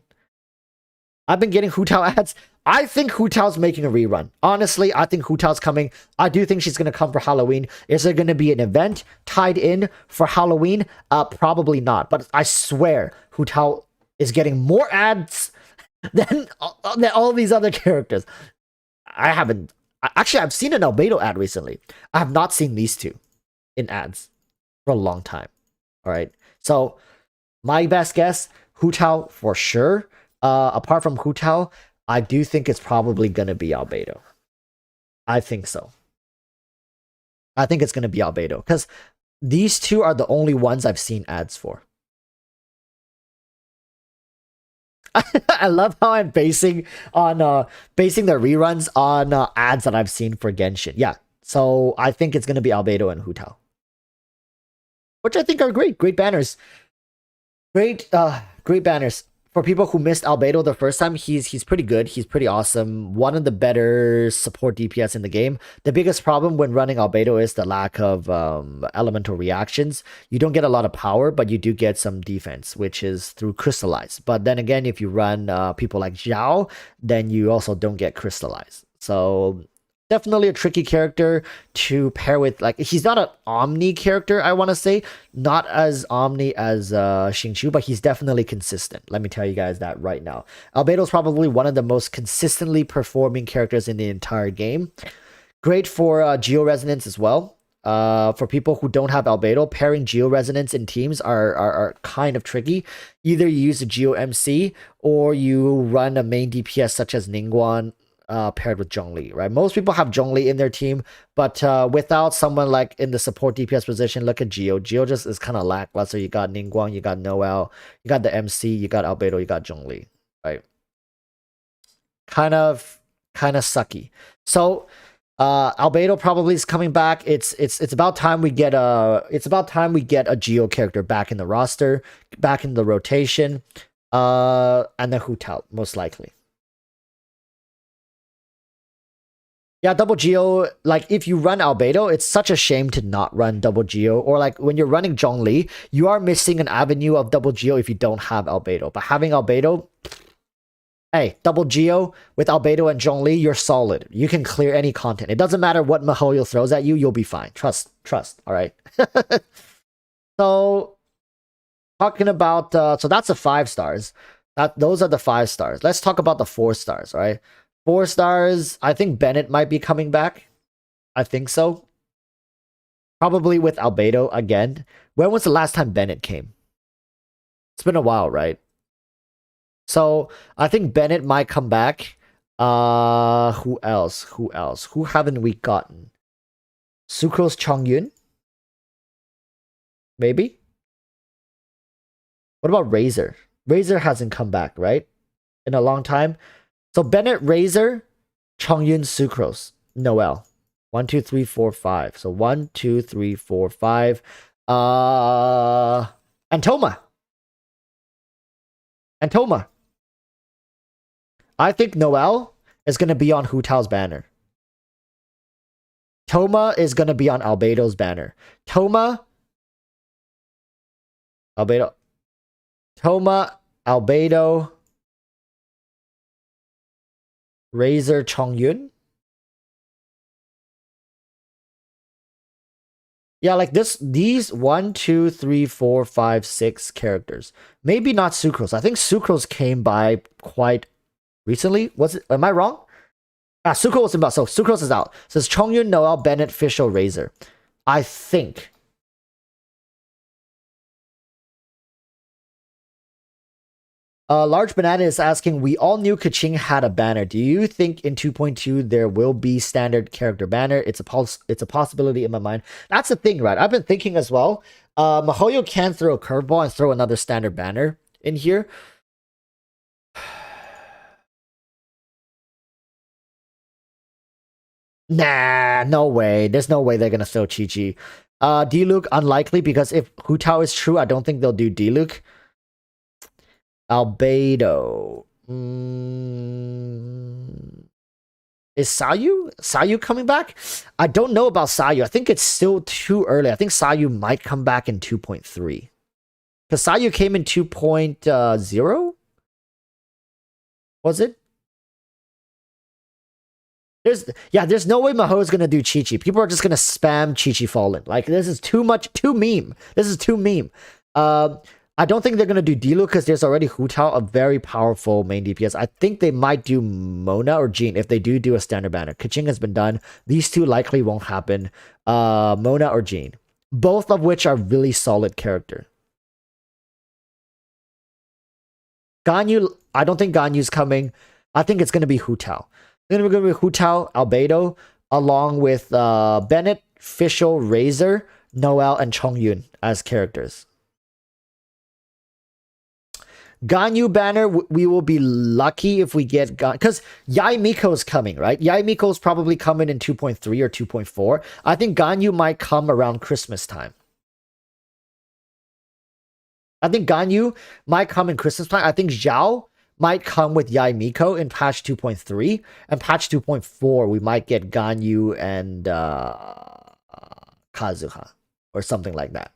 I've been getting Hu Tao ads. I think Hu Tao's making a rerun. Honestly, I think Hu Tao's coming. I do think she's going to come for Halloween. Is there going to be an event tied in for Halloween? Probably not. But I swear, Hu Tao is getting more ads than all these other characters. Actually, I've seen an Albedo ad recently. I have not seen these two in ads for a long time. All right. So, my best guess, Hu Tao for sure. Apart from Hu Tao, I do think it's probably going to be Albedo. I think so. I think it's going to be Albedo. Because these two are the only ones I've seen ads for. I love how I'm basing the reruns on ads that I've seen for Genshin. Yeah. So I think it's going to be Albedo and Hu Tao. Which I think are great. Great banners. Great banners. For people who missed Albedo the first time, he's pretty good. He's pretty awesome. One of the better support DPS in the game. The biggest problem when running Albedo is the lack of elemental reactions. You don't get a lot of power, but you do get some defense, which is through Crystallize. But then again, if you run people like Zhao, then you also don't get Crystallize. So definitely a tricky character to pair with. Like, he's not an Omni character, I want to say. Not as Omni as Jin Shu, but he's definitely consistent. Let me tell you guys that right now. Albedo's probably one of the most consistently performing characters in the entire game. Great for Geo Resonance as well. For people who don't have Albedo, pairing Geo Resonance in teams are kind of tricky. Either you use a Geo MC or you run a main DPS such as Ningguang, paired with Zhongli, right? Most people have Zhongli in their team, but without someone like in the support DPS position, look at Geo. Geo just is kind of lackluster. You got Ningguang, you got Noel, you got the MC, you got Albedo, you got Zhongli, right? Kind of sucky. So Albedo probably is coming back. It's about time we get a Geo character back in the roster, back in the rotation, and then Hu Tao most likely. Yeah, double Geo, like if you run Albedo, it's such a shame to not run double Geo. Or like when you're running Zhongli, you are missing an avenue of double Geo if you don't have Albedo. But having Albedo, hey, double Geo with Albedo and Zhongli, you're solid. You can clear any content. It doesn't matter what MiHoYo throws at you, you'll be fine. Trust, all right? So, talking about, so that's the 5 stars. Those are the 5 stars. Let's talk about the 4 stars, all right? 4 stars, I think Bennett might be coming back. I think so. Probably with Albedo again. When was the last time Bennett came? It's been a while, right? So, I think Bennett might come back. Who else? Who haven't we gotten? Sucrose Chongyun? Maybe? What about Razor? Razor hasn't come back, right? In a long time. So Bennett, Razor, Chongyun, Sucrose, Noel. 1, 2, 3, 4, 5. So 1, 2, 3, 4, 5. And Toma. I think Noel is going to be on Hu Tao's banner. Toma is going to be on Albedo's banner. Toma, Albedo. Toma, Albedo, Razor, Chongyun. Yeah, like these 1, 2, 3, 4, 5, 6 characters. Maybe not Sucrose. I think Sucrose came by quite recently. Was it? Am I wrong? Sucrose was about. So Sucrose is out. So it's Chongyun, Noel, Bennett, Fischl, Razor. I think. Large Banana is asking, we all knew Kaching had a banner. Do you think in 2.2 there will be standard character banner? It's a possibility in my mind. That's the thing, right? I've been thinking as well. MiHoYo can throw a curveball and throw another standard banner in here. Nah, no way. There's no way they're gonna throw Chi-Chi. D-Luke, unlikely, because if Hu Tao is true, I don't think they'll do D-Luke. Albedo. Is Sayu coming back? I don't know about Sayu. I think it's still too early. I think Sayu might come back in 2.3. Because Sayu came in 2.0? Was it? There's no way MiHoYo is gonna do Chi-Chi. People are just gonna spam Chi-Chi Fallen. Like, this is too meme. This is too meme. I don't think they're going to do Diluc because there's already Hu Tao, a very powerful main DPS. I think they might do Mona or Jin if they do a standard banner. Kaching has been done. These two likely won't happen. Mona or Jin. Both of which are really solid character. Ganyu, I don't think Ganyu's coming. I think it's going to be Hu Tao. It's going to be Hu Tao, Albedo, along with Bennett, Fischl, Razor, Noel, and Chongyun as characters. Ganyu banner, we will be lucky if we get because Yae Miko is coming, right? Yae Miko is probably coming in 2.3 or 2.4. I think Ganyu might come around Christmas time. I think Ganyu might come in Christmas time. I think Zhao might come with Yae Miko in patch 2.3. And patch 2.4, we might get Ganyu and Kazuha or something like that.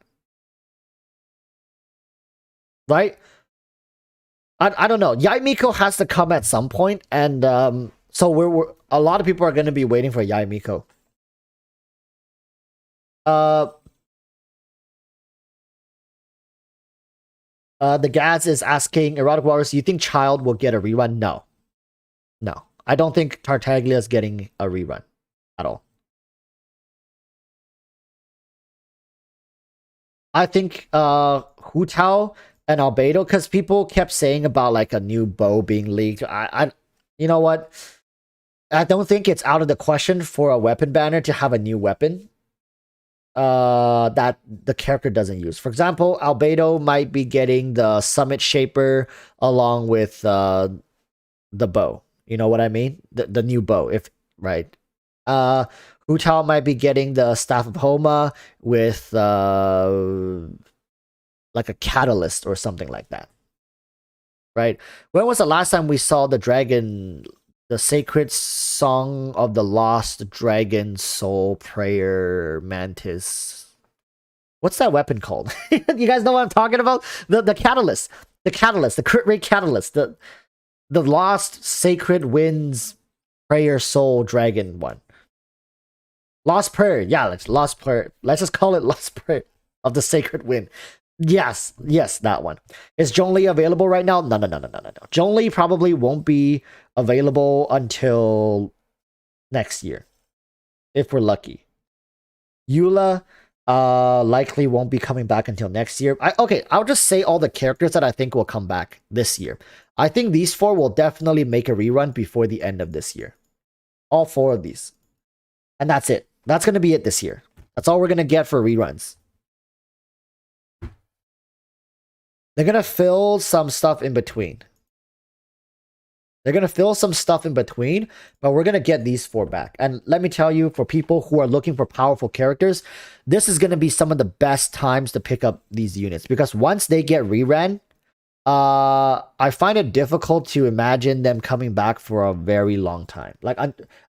Right? I don't know. Yae Miko has to come at some point, and so we're a lot of people are going to be waiting for Yae Miko. The Gaz is asking, Erotic Warriors, you think Child will get a rerun? No. No. I don't think Tartaglia is getting a rerun at all. I think Hu Tao and Albedo, because people kept saying about like a new bow being leaked. You know what? I don't think it's out of the question for a weapon banner to have a new weapon that the character doesn't use. For example, Albedo might be getting the Summit Shaper along with the bow. You know what I mean? The new bow, if right. Hu Tao might be getting the Staff of Homa with like a catalyst or something like that. Right? When was the last time we saw the dragon, the sacred song of the lost dragon soul prayer mantis? What's that weapon called? You guys know what I'm talking about? The catalyst. The catalyst, the crit rate catalyst, the lost sacred winds prayer soul dragon one. Lost prayer. Yeah, lost prayer. Let's just call it lost prayer of the sacred wind. Yes, that one. Is Zhongli available right now? No. Zhongli probably won't be available until next year, if we're lucky. Eula likely won't be coming back until next year. I'll just say all the characters that I think will come back this year. I think these four will definitely make a rerun before the end of this year. All four of these. And that's it. That's going to be it this year. That's all we're going to get for reruns. They're going to fill some stuff in between. But we're going to get these four back. And let me tell you, for people who are looking for powerful characters, this is going to be some of the best times to pick up these units. Because once they get reran, I find it difficult to imagine them coming back for a very long time. Like,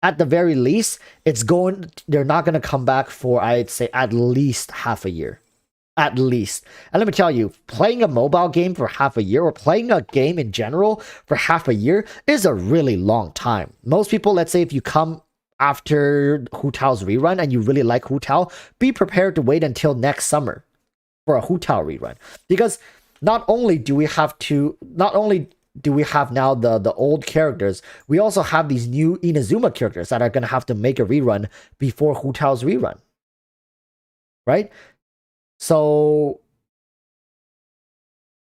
at the very least, they're not going to come back for, I'd say, at least half a year. At least. And let me tell you, playing a mobile game for half a year or playing a game in general for half a year is a really long time. Most people, let's say if you come after Hu Tao's rerun and you really like Hu Tao, be prepared to wait until next summer for a Hu Tao rerun. Because not only do we have now the old characters, we also have these new Inazuma characters that are going to have to make a rerun before Hu Tao's rerun. Right? So,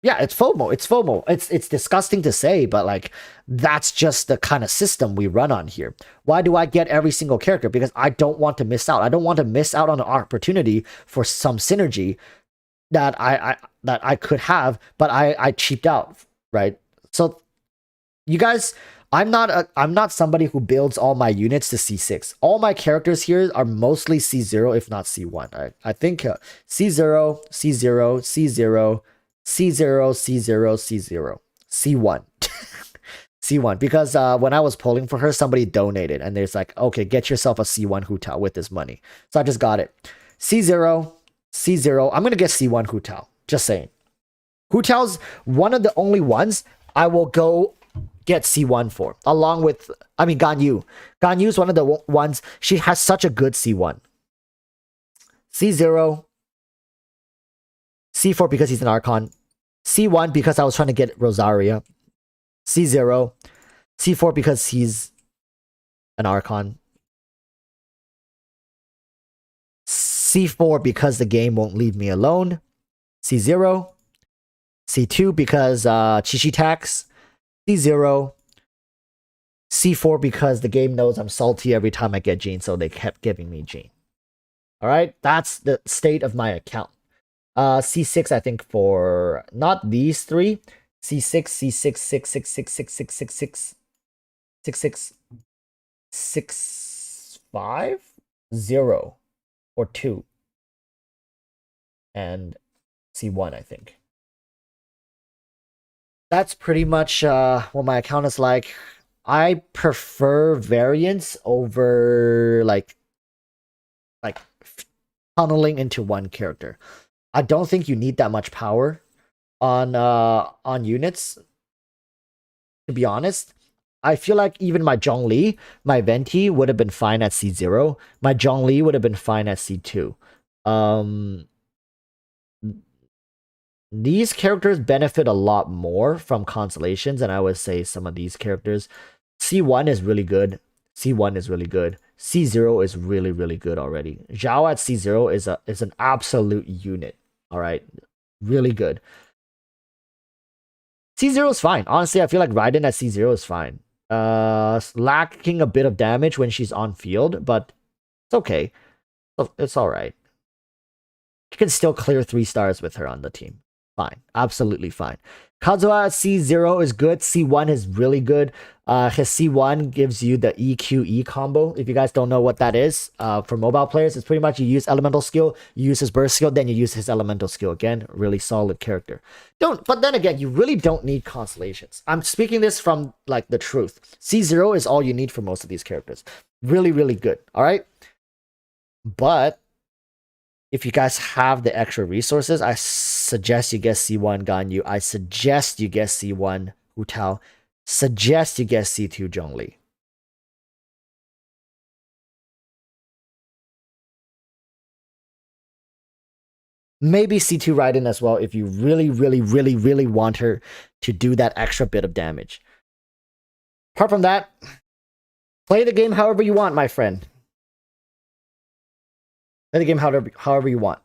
yeah, it's FOMO. It's disgusting to say, but like, that's just the kind of system we run on here. Why do I get every single character? Because I don't want to miss out. I don't want to miss out on an opportunity for some synergy that I could have, but I cheaped out, right? So, you guys, I'm not somebody who builds all my units to C6. All my characters here are mostly C0, if not C1. Right? I think C0, C0, C0, C0, C0, C0, C1. C1 because when I was polling for her, somebody donated and there's like, okay, get yourself a C1 Hu Tao with this money. So I just got it. C0, C0. I'm gonna get C1 Hu Tao. Just saying. Hu Tao's one of the only ones I will go get C1 for, along with, I mean, Ganyu. Ganyu's one of the ones, she has such a good C1. C0, C4 because he's an Archon, C1 because I was trying to get Rosaria, C0, C4 because he's an Archon, C4 because the game won't leave me alone, C0, C2 because Chichi tax, C0, C4 because the game knows I'm salty every time I get Jin, so they kept giving me Jin. Alright, that's the state of my account. C6 I think for not these three. C6, C6, 6, 6, 6, 6, 6, 6, 6, 6, 6, 6, 5, 0, or 2. And C1 I think. That's pretty much what my account is like. I prefer variants over like tunneling into one character. I don't think you need that much power on units. To be honest, I feel like even my Zhongli, my Venti would have been fine at C0. My Zhongli would have been fine at C2. These characters benefit a lot more from constellations, and I would say some of these characters. C1 is really good. C1 is really good. C0 is really, really good already. Zhao at C0 is an absolute unit. Alright. Really good. C0 is fine. Honestly, I feel like Raiden at C0 is fine. Lacking a bit of damage when she's on field, but it's okay. It's alright. You can still clear 3 stars with her on the team. Fine. Absolutely fine. Kazuha at C0 is good. C1 is really good. His C1 gives you the EQE combo. If you guys don't know what that is, for mobile players, it's pretty much you use elemental skill, you use his burst skill, then you use his elemental skill again. Really solid character. But then again, you really don't need constellations. I'm speaking this from like the truth. C0 is all you need for most of these characters. Really, really good. All right. But if you guys have the extra resources, I suggest you get C1 Ganyu. I suggest you get C1 Hu Tao. Suggest you get C2 Zhongli. Maybe C2 Raiden as well if you really, really, really, really want her to do that extra bit of damage. Apart from that, play the game however you want, my friend. Play the game however you want.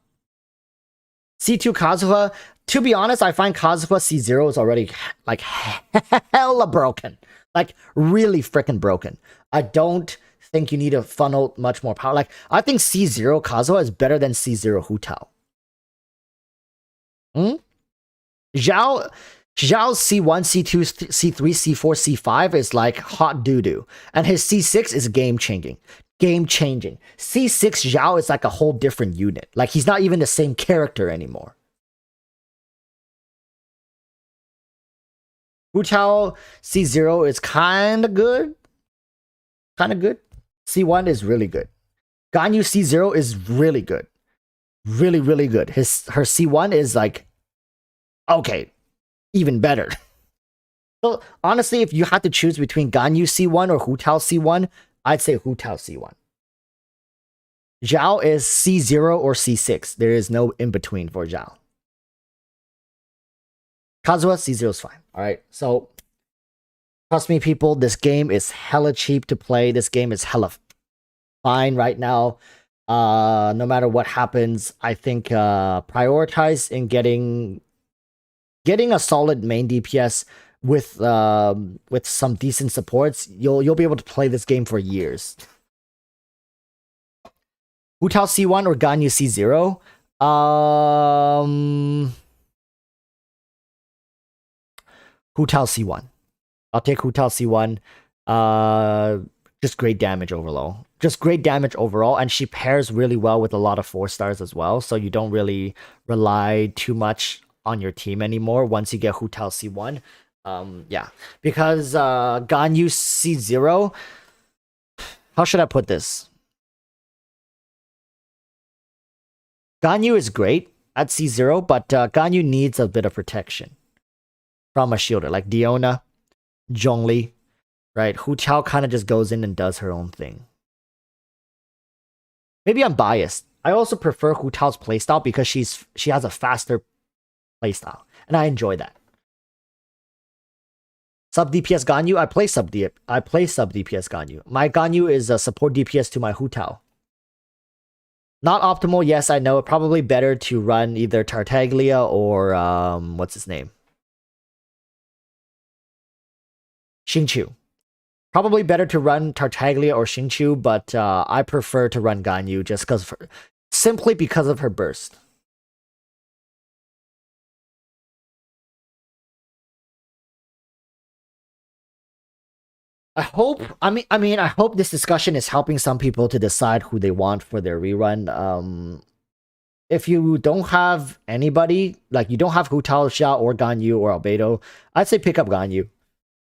C2 Kazuha, to be honest, I find Kazuha C0 is already like hella broken. Like really freaking broken. I don't think you need to funnel much more power. Like I think C0 Kazuha is better than C0 Hu Tao. Zhao C1, C2, C3, C4, C5 is like hot doo-doo. And his C6 is game-changing. Game-changing. C6 Zhao is like a whole different unit. Like, he's not even the same character anymore. Hu Tao C0 is kind of good. Kind of good. C1 is really good. Ganyu C0 is really good. Really, really good. Her C1 is like, okay, even better. So, honestly, if you had to choose between Ganyu C1 or Hu Tao C1, I'd say Hu Tao C1. Zhao is C0 or C6. There is no in-between for Zhao. Kazuha, C0 is fine. Alright, so trust me, people, this game is hella cheap to play. This game is hella fine right now. No matter what happens, I think prioritize in getting a solid main DPS with some decent supports. You'll be able to play this game for years. Hu Tao C1 or Ganyu C0? Hu Tao C1. I'll take Hu Tao C1. Just great damage overall. Just great damage overall, and she pairs really well with a lot of 4 stars as well, so you don't really rely too much on your team anymore once you get Hu Tao C1. Yeah, because Ganyu C0. How should I put this? Ganyu is great at C0, but Ganyu needs a bit of protection from a shielder like Diona, Zhongli, right? Hu Chao kind of just goes in and does her own thing. Maybe I'm biased. I also prefer Hu Tao's playstyle because she has a faster playstyle, and I enjoy that. Sub DPS Ganyu, I play sub DPS Ganyu. My Ganyu is a support DPS to my Hu Tao. Not optimal, yes, I know. Probably better to run either Tartaglia or what's his name? Xingqiu. Probably better to run Tartaglia or Xingqiu, but I prefer to run Ganyu just simply because of her burst. I hope this discussion is helping some people to decide who they want for their rerun. If you don't have anybody, like you don't have Hu Tao, Xia, or Ganyu, or Albedo, I'd say pick up Ganyu.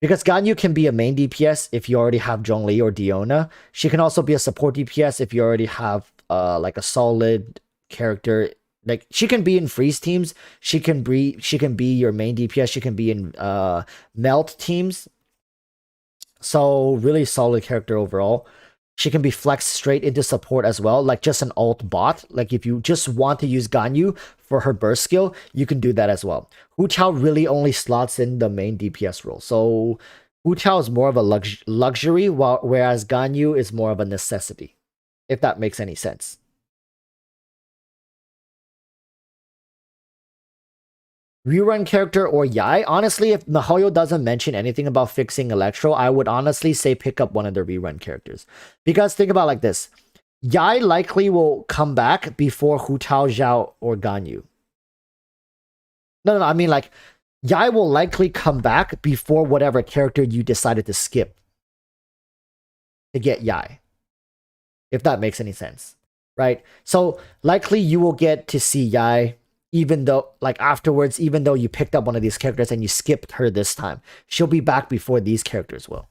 Because Ganyu can be a main DPS if you already have Zhongli or Diona. She can also be a support DPS if you already have like a solid character. Like she can be in freeze teams. She can be your main DPS. She can be in melt teams. So really solid character overall. She can be flexed straight into support as well, like just an alt bot. Like if you just want to use Ganyu for her burst skill, you can do that as well. Hu Chao really only slots in the main DPS role. So Hu Chao is more of a luxury, whereas Ganyu is more of a necessity, if that makes any sense. Rerun character or Yai? Honestly, if MiHoYo doesn't mention anything about fixing Electro, I would honestly say pick up one of the rerun characters. Because think about it like this. Yai likely will come back before Hu Tao, Zhao, or Ganyu. No, I mean like, Yai will likely come back before whatever character you decided to skip to get Yai. If that makes any sense. Right? So, likely you will get to see Yai even though, like afterwards, even though you picked up one of these characters and you skipped her this time. She'll be back before these characters will.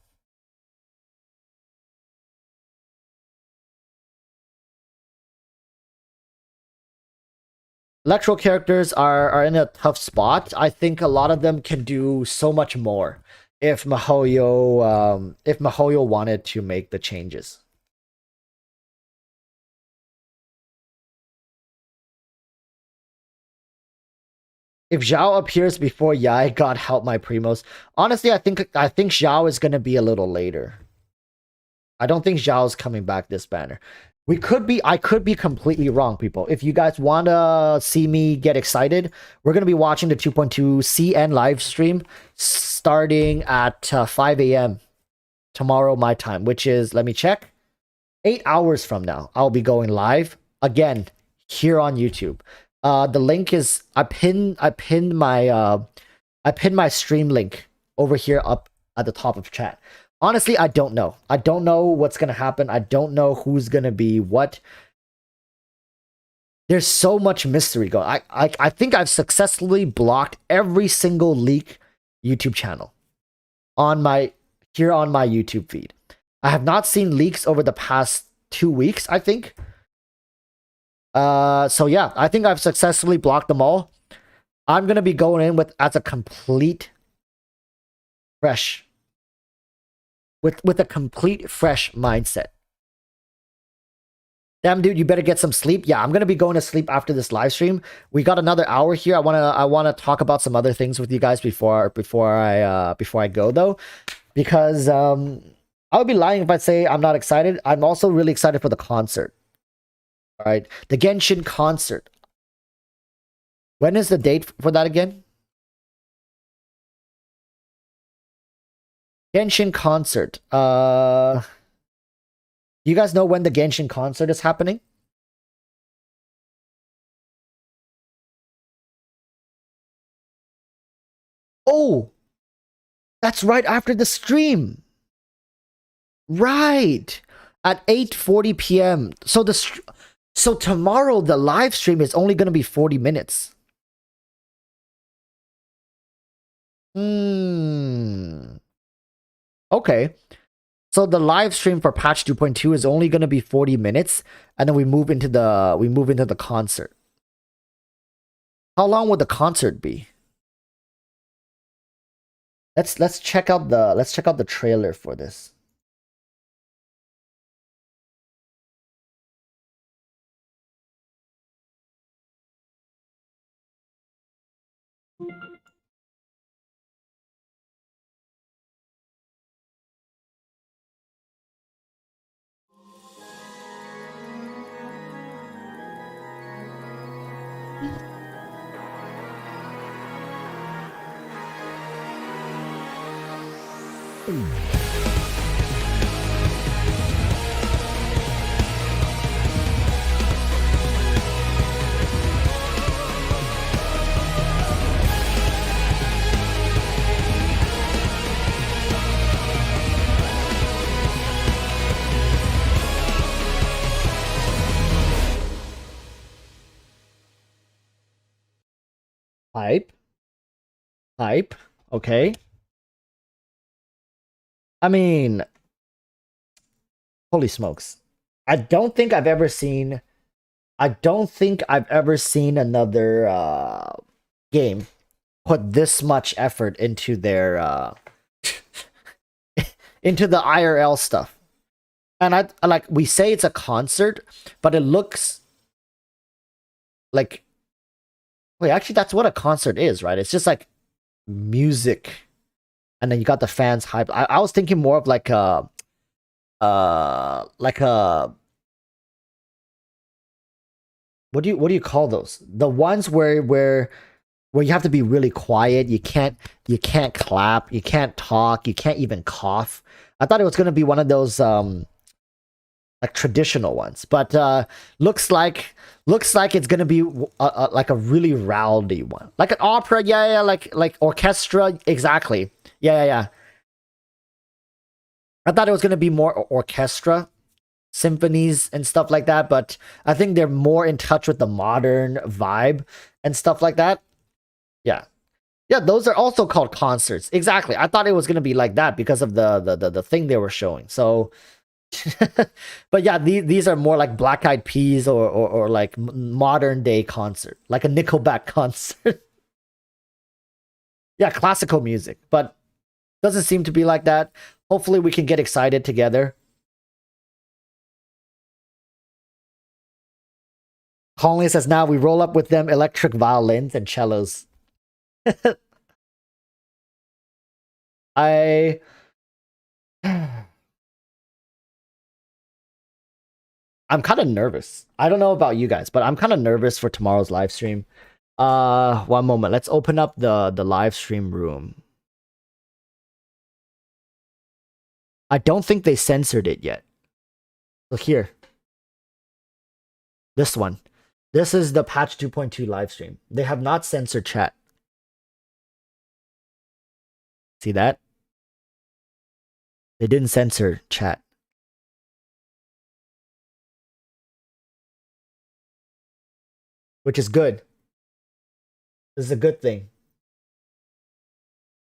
Electro characters are in a tough spot. I think a lot of them can do so much more if MiHoYo wanted to make the changes. If Zhao appears before Yai, God help my primos. Honestly, I think Zhao is gonna be a little later. I don't think Zhao's coming back this banner. I could be completely wrong, people. If you guys wanna see me get excited, we're gonna be watching the 2.2 CN live stream starting at 5 a.m. tomorrow my time, which is, let me check, 8 hours from now. I'll be going live again here on YouTube. The link is I pinned my stream link over here up at the top of chat. Honestly, I don't know. I don't know what's gonna happen. I don't know who's gonna be what. There's so much mystery going. I think I've successfully blocked every single leak YouTube channel on my YouTube feed. I have not seen leaks over the past 2 weeks, I think. So yeah, I think I've successfully blocked them all. I'm gonna be going in as a complete fresh with a complete fresh mindset. Damn, dude, you better get some sleep. Yeah, I'm gonna be going to sleep after this live stream. We got another hour here. I wanna talk about some other things with you guys before I go though, because I would be lying if I say I'm not excited. I'm also really excited for the concert. All right, the Genshin concert. When is the date for that again? Genshin concert. You guys know when the Genshin concert is happening? Oh, that's right after the stream. Right. At 8:40 p.m. So tomorrow the live stream is only going to be 40 minutes. Okay. So the live stream for patch 2.2 is only going to be 40 minutes, and then we move into the concert. How long would the concert be? Let's check out the trailer for this. Hype. Okay. I mean, holy smokes. I don't think I've ever seen another game put this much effort into their into the IRL stuff. And I like, we say it's a concert, but it looks like, wait, actually that's what a concert is, right? It's just like music, and then you got the fans hype. I was thinking more of like a what do you call those? The ones where you have to be really quiet. You can't clap, you can't talk, you can't even cough. I thought it was gonna be one of those like traditional ones, but looks like it's gonna be like a really rowdy one, like an opera. Yeah, like orchestra. Exactly. Yeah. I thought it was gonna be more orchestra, symphonies and stuff like that, but I think they're more in touch with the modern vibe and stuff like that. Yeah. Yeah, those are also called concerts. Exactly. I thought it was gonna be like that because of the thing they were showing. So but yeah, these are more like Black Eyed Peas or like modern day concert, like a Nickelback concert. Yeah, classical music, but doesn't seem to be like that. Hopefully we can get excited together. Colin says, now we roll up with them electric violins and cellos. I I'm kind of nervous. I don't know about you guys, but I'm kind of nervous for tomorrow's live stream. One moment. Let's open up the live stream room. I don't think they censored it yet. Look here. This one. This is the patch 2.2 live stream. They have not censored chat. See that? They didn't censor chat. Which is good. This is a good thing.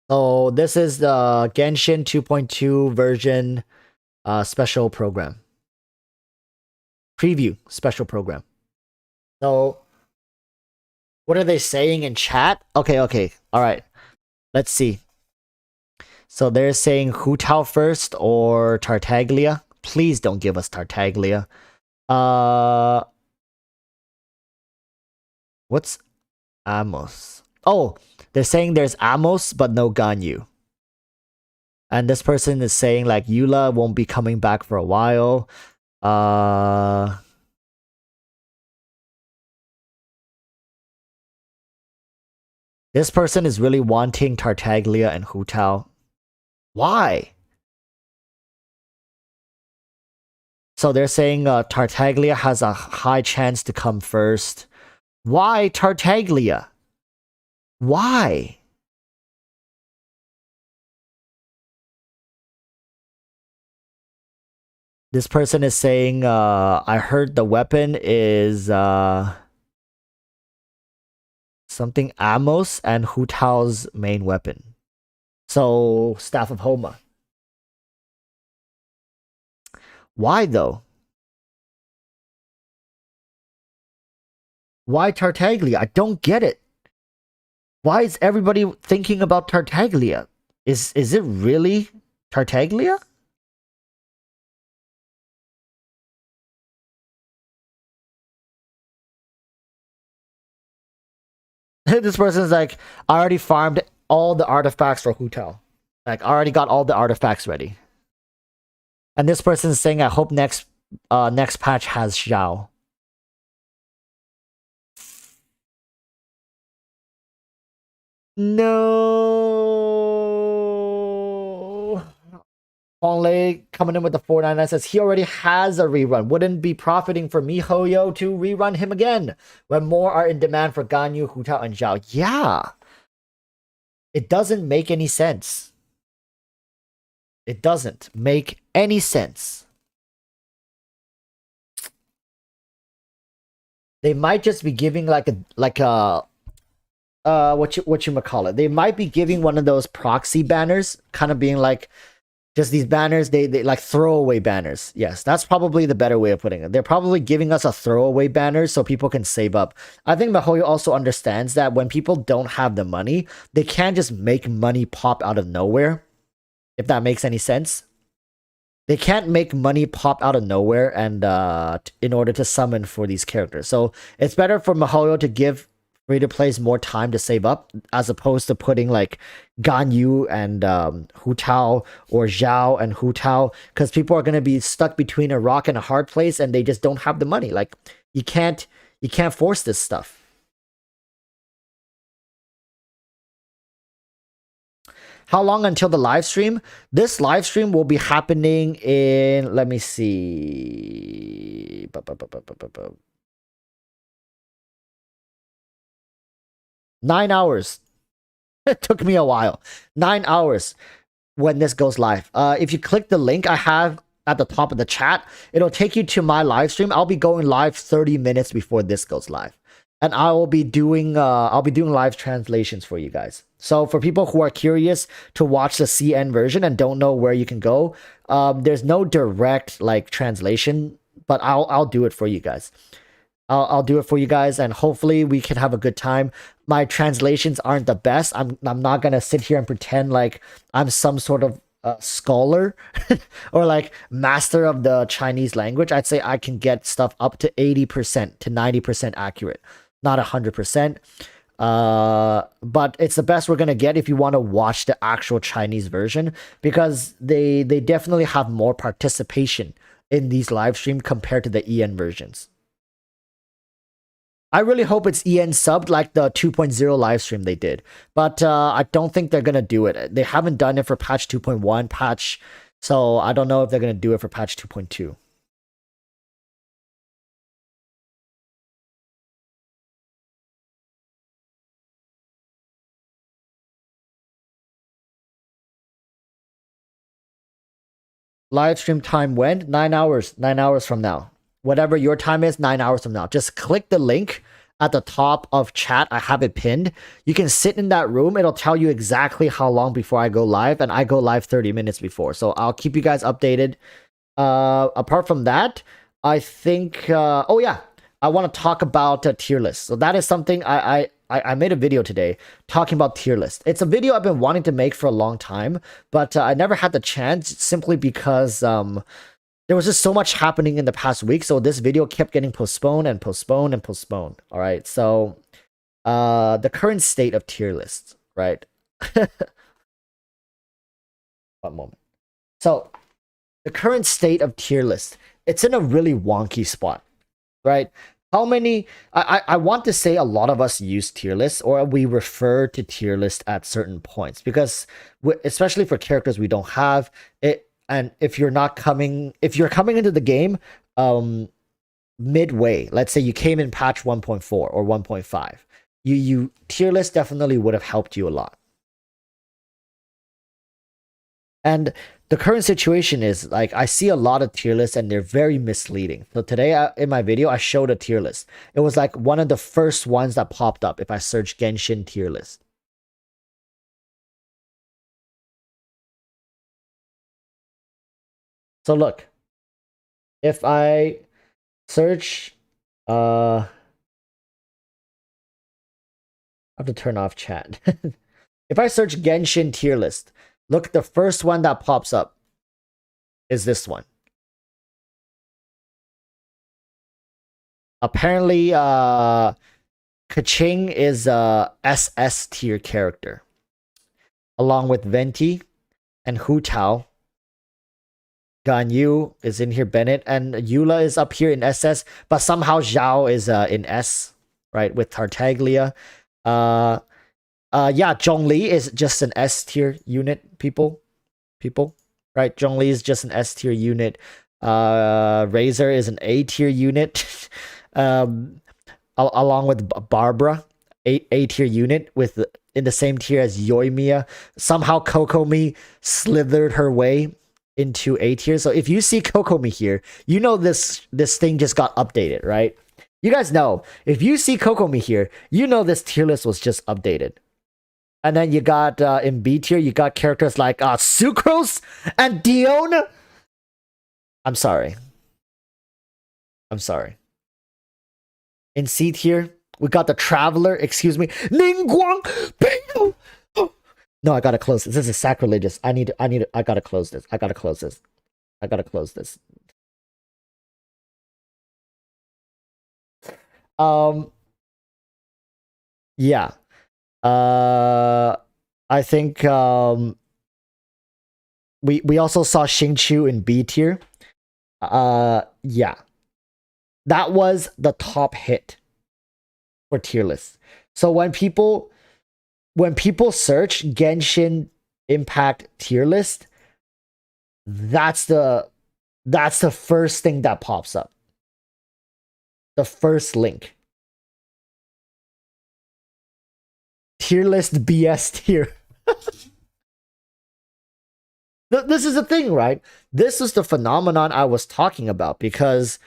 So this is the Genshin 2.2 version special program. Preview special program. So what are they saying in chat? Okay. All right. Let's see. So they're saying Hu Tao first or Tartaglia. Please don't give us Tartaglia. What's Amos? Oh, they're saying there's Amos but no Ganyu. And this person is saying like Eula won't be coming back for a while. This person is really wanting Tartaglia and Hu Tao. Why? So they're saying Tartaglia has a high chance to come first. Why Tartaglia? Why? This person is saying, I heard the weapon is something Amos and Hu Tao's main weapon. So, Staff of Homa. Why though? Why Tartaglia? I don't get it. Why is everybody thinking about Tartaglia? Is it really Tartaglia? This person's like, I already farmed all the artifacts for Hu Tao. Like, I already got all the artifacts ready. And this person's saying, I hope next patch has Xiao. No. Hong Lei coming in with the 499 says he already has a rerun. Wouldn't be profiting for MiHoYo to rerun him again when more are in demand for Ganyu, Hu Tao, and Zhao. Yeah. It doesn't make any sense. It doesn't make any sense. They might just be giving what you call it. They might be giving one of those proxy banners, kind of being like just these banners, they like throwaway banners. Yes, that's probably the better way of putting it. They're probably giving us a throwaway banner so people can save up. I think MiHoYo also understands that when people don't have the money, they can't just make money pop out of nowhere. If that makes any sense. They can't make money pop out of nowhere and in order to summon for these characters. So it's better for MiHoYo to give free-to-plays more time to save up, as opposed to putting like Ganyu and Hu Tao or Zhao and Hu Tao, because people are going to be stuck between a rock and a hard place and they just don't have the money. Like, you can't force this stuff. How long until the live stream? This live stream will be happening in, let me see, 9 hours. It took me a while. 9 hours when this goes live. If you click the link I have at the top of the chat, it'll take you to my live stream. I'll be going live 30 minutes before this goes live. And I will be doing live translations for you guys. So for people who are curious to watch the CN version and don't know where you can go, there's no direct like translation, but I'll do it for you guys. I'll do it for you guys, and hopefully we can have a good time. My translations aren't the best. I'm not gonna sit here and pretend like I'm some sort of scholar or like master of the Chinese language. I'd say I can get stuff up to 80% to 90% accurate, not 100%. But it's the best we're gonna get if you want to watch the actual Chinese version, because they definitely have more participation in these live stream compared to the EN versions. I really hope it's EN subbed like the 2.0 live stream they did. But I don't think they're going to do it. They haven't done it for patch 2.1 patch. So I don't know if they're going to do it for patch 2.2. Live stream time when? 9 hours. 9 hours from now. Whatever your time is, 9 hours from now. Just click the link at the top of chat. I have it pinned. You can sit in that room. It'll tell you exactly how long before I go live, and I go live 30 minutes before. So I'll keep you guys updated. Apart from that, I think oh yeah, I want to talk about tier list. So that is something I made a video today talking about tier list. It's a video I've been wanting to make for a long time, but I never had the chance, simply because there was just so much happening in the past week, so this video kept getting postponed and postponed and postponed. All right, so the current state of tier lists, right? One moment. So the current state of tier list, it's in a really wonky spot, right? How many? I want to say a lot of us use tier lists, or we refer to tier list at certain points, because especially for characters we don't have it. And if you're coming into the game midway, let's say you came in patch 1.4 or 1.5, you tier list definitely would have helped you a lot. And the current situation is, like, I see a lot of tier lists and they're very misleading. So today in my video, I showed a tier list. It was like one of the first ones that popped up if I search Genshin tier list. So look, if I search, I have to turn off chat. If I search Genshin tier list, look, the first one that pops up is this one. Apparently, Kaching is a SS tier character, along with Venti and Hu Tao. Ganyu is in here, Bennett, and Eula is up here in SS, but somehow Zhao is in S, right, with Tartaglia. Yeah, Zhongli is just an S tier unit, people, right? Zhongli is just an S tier unit. Razor is an A tier unit, along with Barbara, A tier unit with in the same tier as Yoimiya. Somehow Kokomi slithered her way into A tier. So if you see Kokomi here, you know this thing just got updated, right? You guys know, if you see Kokomi here, you know this tier list was just updated. And then you got, in B tier, you got characters like Sucrose and Dione. I'm sorry. In C tier, we got the Traveler, excuse me, Ningguang Bingo. No, I gotta close this. This is sacrilegious. I gotta close this. I gotta close this. Yeah. I think we also saw Xingqiu in B tier. Yeah. That was the top hit for tier list. So when people search Genshin Impact tier list, that's the first thing that pops up. The first link. Tier list BS tier. This is the thing, right? This is the phenomenon I was talking about, because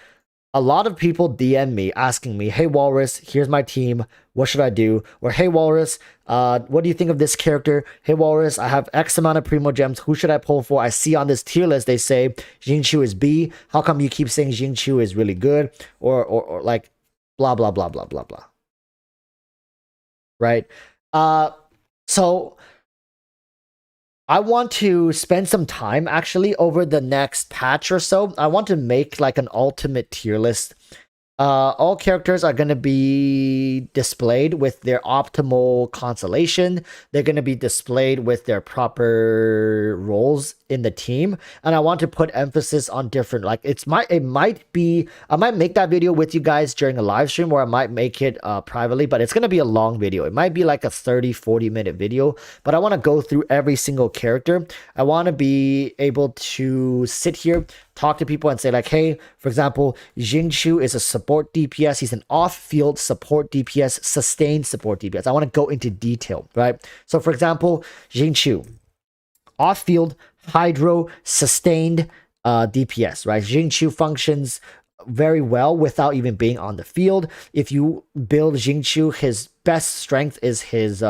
a lot of people DM me asking me, hey Walrus, here's my team, what should I do? Or hey Walrus, what do you think of this character? Hey Walrus, I have X amount of Primo Gems, who should I pull for? I see on this tier list they say Jin Shu is B. How come you keep saying Jin Shu is really good? Or like blah blah blah blah blah blah. Right? So I want to spend some time actually over the next patch or so. I want to make like an ultimate tier list. All characters are going to be displayed with their optimal constellation. They're going to be displayed with their proper roles in the team. And I want to put emphasis on different, like it might be, I might make that video with you guys during a live stream, or I might make it privately, but it's going to be a long video. It might be like a 30-40 minute video, but I want to go through every single character. I want to be able to sit here, talk to people and say like, hey, for example, Jin Shu is a support DPS. He's an off-field support DPS, sustained support DPS. I want to go into detail, right? So for example, Jin Shu, off-field, hydro, sustained DPS, right? Jin Shu functions very well without even being on the field. If you build Jin Shu, his best strength is his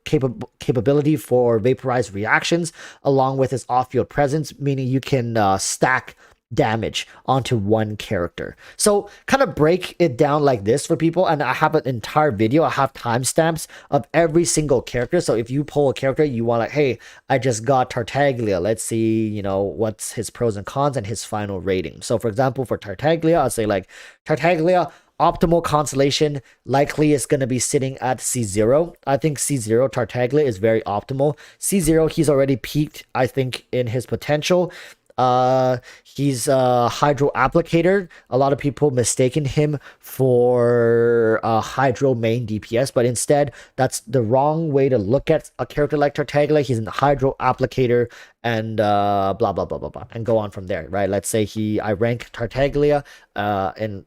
capability for vaporized reactions, along with his off-field presence, meaning you can stack damage onto one character. So kind of break it down like this for people, and I have an entire video. I have timestamps of every single character. So if you pull a character, you want like, hey, I just got Tartaglia, let's see, you know, what's his pros and cons and his final rating. So for example, for Tartaglia, I'll say like, Tartaglia optimal constellation likely is going to be sitting at C0. I think C0 Tartaglia is very optimal. C0, he's already peaked, I think, in his potential. He's a hydro applicator. A lot of people mistaken him for a hydro main DPS, but instead that's the wrong way to look at a character like Tartaglia. He's a hydro applicator, and blah blah blah blah blah, and go on from there, right? Let's say I rank Tartaglia in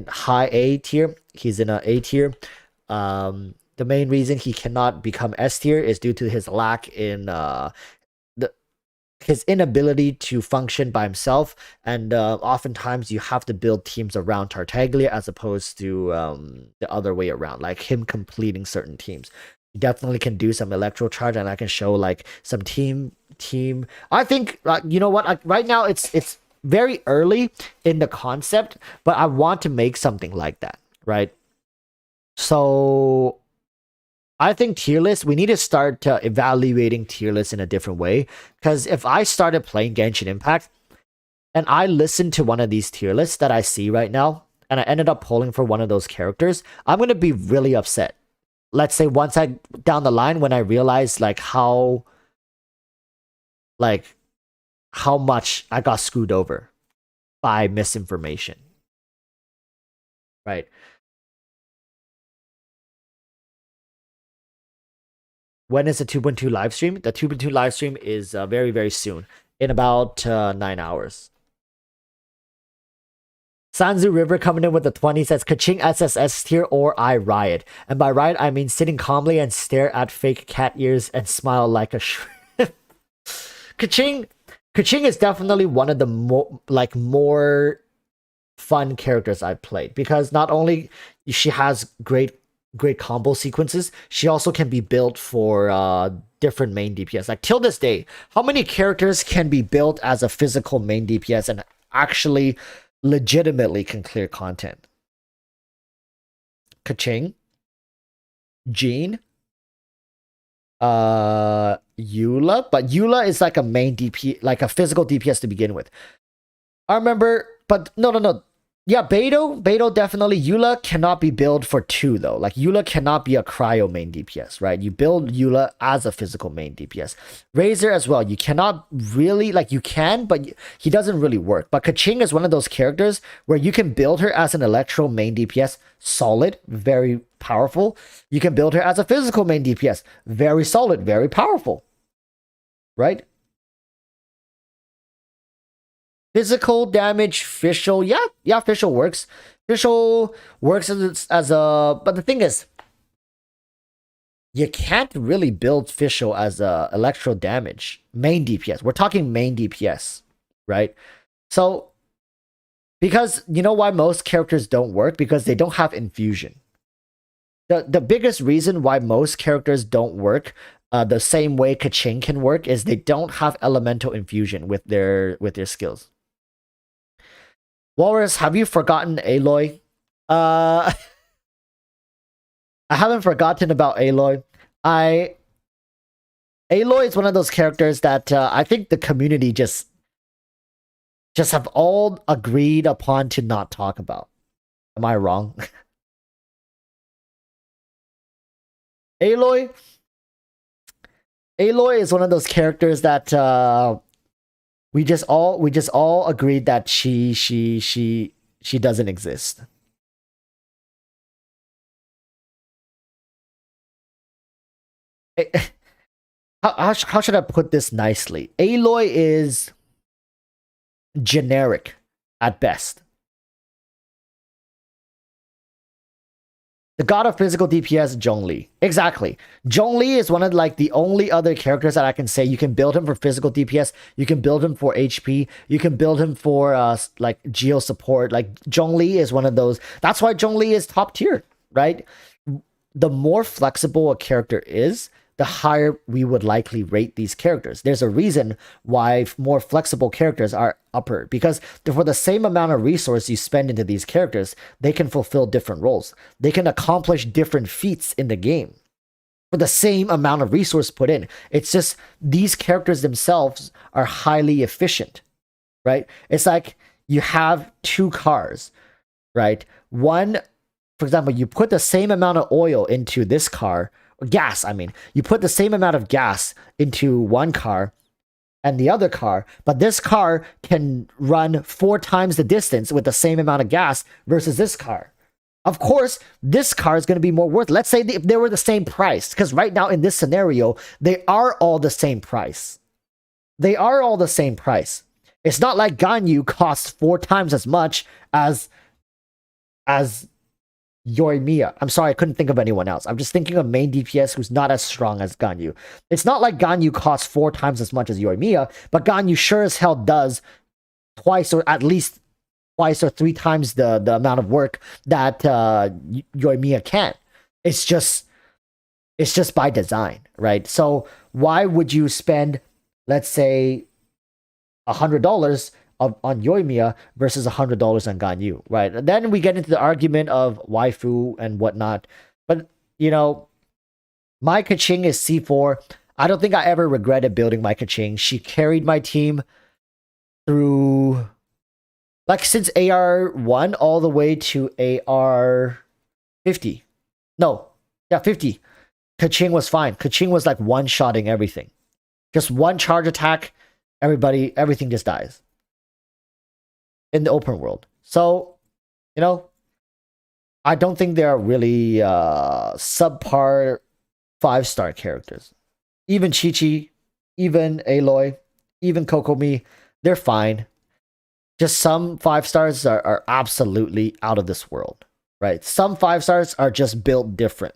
high A tier. He's in a A tier. The main reason he cannot become S tier is due to his lack in his inability to function by himself, and oftentimes you have to build teams around Tartaglia as opposed to the other way around, like him completing certain teams. You definitely can do some electro charge, and I can show like some team. I think you know what? Right now it's very early in the concept, but I want to make something like that, right? So I think tier list, we need to start evaluating tier lists in a different way. Because if I started playing Genshin Impact and I listened to one of these tier lists that I see right now, and I ended up pulling for one of those characters, I'm going to be really upset. Let's say once I down the line when I realize how much I got screwed over by misinformation. Right. When is the 2.2 live stream? The 2.2 live stream is very, very soon, in about 9 hours. Sanzu River coming in with the 20 says, Kaching SSS tier or I riot. And by riot, I mean sitting calmly and stare at fake cat ears and smile like a shrimp. Kaching is definitely one of the more fun characters I've played, because not only she has great combo sequences, she also can be built for different main DPS. Like till this day, how many characters can be built as a physical main DPS and actually legitimately can clear content? Kaching, Jin, Eula, but Eula is like a main DP, like a physical DPS to begin with. I remember, but no. Yeah, Beidou definitely. Eula cannot be built for 2 though. Like Eula cannot be a cryo main DPS, right? You build Eula as a physical main DPS. Razor as well. You cannot really, like you can, but he doesn't really work. But Kaching is one of those characters where you can build her as an electro main DPS, solid, very powerful. You can build her as a physical main DPS, very solid, very powerful. Right? Physical damage, Fischl, yeah, Fischl works. Fischl works as a, but the thing is, you can't really build Fischl as a electro damage main DPS. We're talking main DPS, right? So, because you know why most characters don't work? Because they don't have infusion. The biggest reason why most characters don't work the same way Kaching can work is they don't have elemental infusion with their skills. Walrus, have you forgotten Aloy? I haven't forgotten about Aloy. Aloy is one of those characters that I think the community just have all agreed upon to not talk about. Am I wrong? Aloy is one of those characters that we just all agreed that she doesn't exist. How should I put this nicely? Aloy is generic at best. The god of physical DPS, Zhongli. Exactly. Zhongli is one of the only other characters that I can say you can build him for physical DPS, you can build him for HP, you can build him for geo support. Like Zhongli is one of those. That's why Zhongli is top tier, right? The more flexible a character is, the higher we would likely rate these characters. There's a reason why more flexible characters are upper, because for the same amount of resource you spend into these characters, they can fulfill different roles. They can accomplish different feats in the game for the same amount of resource put in. It's just these characters themselves are highly efficient, right? It's like you have 2 cars, right? One, for example, you put the same amount of oil into this car, gas, I mean, you put the same amount of gas into one car and the other car, but this car can run 4 times the distance with the same amount of gas versus this car. Of course, this car is going to be more worth. Let's say if they were the same price, because right now in this scenario, they are all the same price. They are all the same price. It's not like Ganyu costs 4 times as much as Yoimiya. I'm sorry, I couldn't think of anyone else. I'm just thinking of main DPS who's not as strong as Ganyu. It's not like Ganyu costs 4 times as much as Yoimiya, but Ganyu sure as hell does twice or at least twice or 3 times the amount of work that Yoimiya can. It's just by design, right? So why would you spend, let's say, $100 on Yoimiya versus $100 on Ganyu, right? And then we get into the argument of waifu and whatnot. But you know, my Kaching is C4. I don't think I ever regretted building my Kaching. She carried my team through, like, since AR1 all the way to AR 50. No, yeah, 50. Kaching was fine. Kaching was like one-shotting everything. Just one charge attack, everything just dies. In the open world. So, you know, I don't think they are really subpar 5-star characters. Even Chi-Chi, even Aloy, even Kokomi, they're fine. Just some 5-stars are absolutely out of this world, right? Some 5-stars are just built different.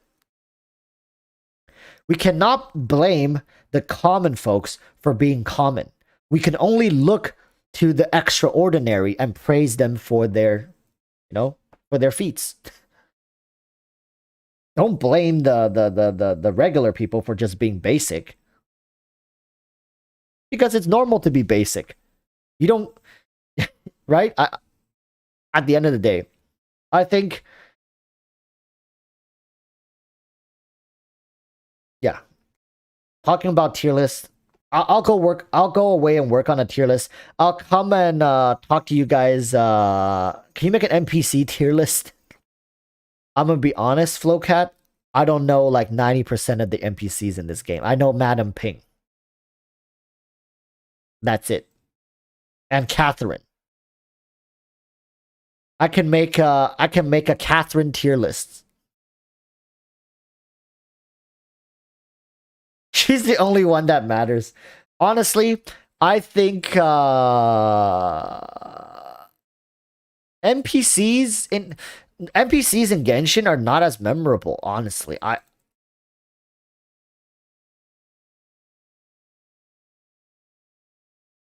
We cannot blame the common folks for being common. We can only look to the extraordinary and praise them for their, for their feats. Don't blame the regular people for just being basic. Because it's normal to be basic. You don't, right? At the end of the day, I think, yeah. Talking about tier list, I'll go away and work on a tier list. I'll come and talk to you guys. Can you make an NPC tier list? I'm gonna be honest, Flowcat. I don't know like 90% of the NPCs in this game. I know Madam Ping. That's it. And Catherine. I can make a Catherine tier list. She's the only one that matters. Honestly, I think NPCs in Genshin are not as memorable, honestly.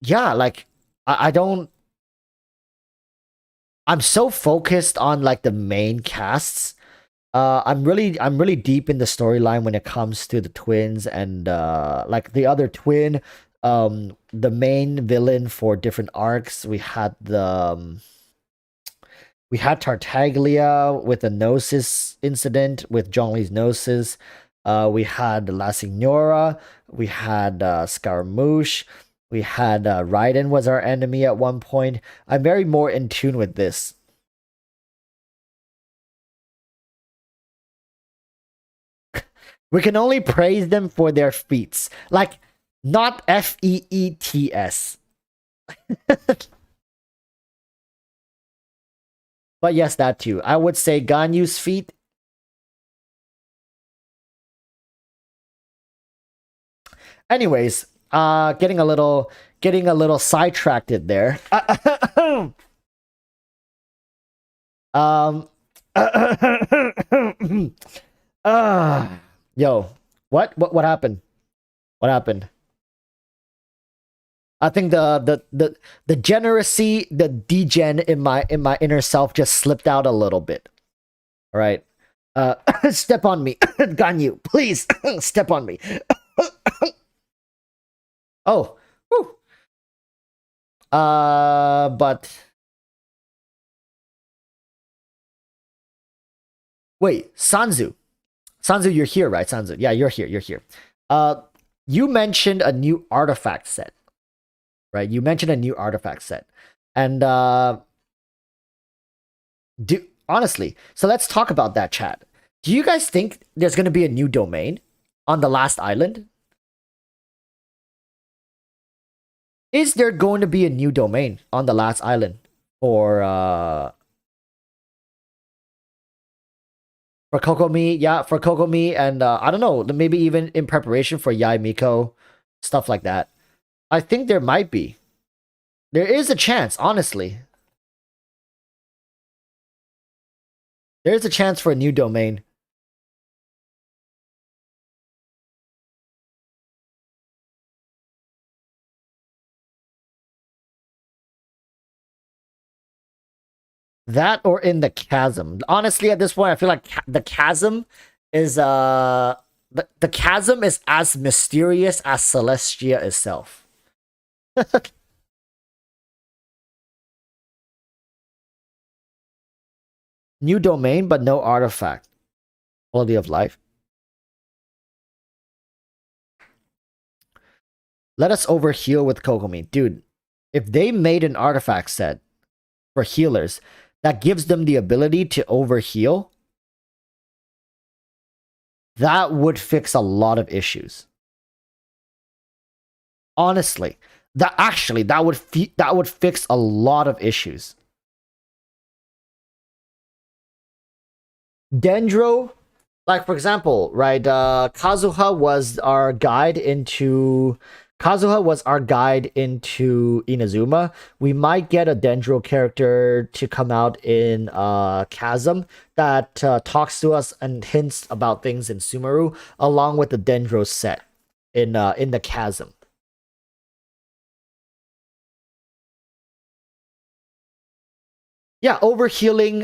Yeah, like I don't, I'm so focused on like the main casts. I'm really deep in the storyline when it comes to the twins and like the other twin, the main villain for different arcs. We had Tartaglia with the Gnosis incident with Zhongli's Gnosis. We had La Signora. We had Scaramouche. We had Raiden was our enemy at one point. I'm very more in tune with this. We can only praise them for their feats. Like, not F-E-E-T-S. But yes, that too. I would say Ganyu's feat. Anyways, getting a little sidetracked there. Yo, what happened? What happened? I think the degeneracy, the degen in my inner self just slipped out a little bit. All right. Step on me. Ganyu, please step on me. Oh. Whew. But wait, Sanzu. Sanzu, you're here, right? Sanzu. Yeah, you're here. You're here. You mentioned a new artifact set. Right? You mentioned a new artifact set. And honestly, so let's talk about that, chat. Do you guys think there's going to be a new domain on the last island? Is there going to be a new domain on the last island for Kokomi? Yeah, for Kokomi, and I don't know, maybe even in preparation for Yai Miko, stuff like that. I think there might be. There is a chance, honestly. There is a chance for a new domain. That or in the chasm. Honestly, at this point, I feel like the chasm is the chasm is as mysterious as Celestia itself. New domain, but no artifact. Quality of life. Let us overheal with Kokomi. Dude, if they made an artifact set for healers that gives them the ability to overheal, that would fix a lot of issues. Honestly, that would fix a lot of issues. Dendro, like for example, right? Kazuha was our guide into Inazuma. We might get a Dendro character to come out in Chasm that talks to us and hints about things in Sumeru, along with the Dendro set in the Chasm. Yeah, overhealing,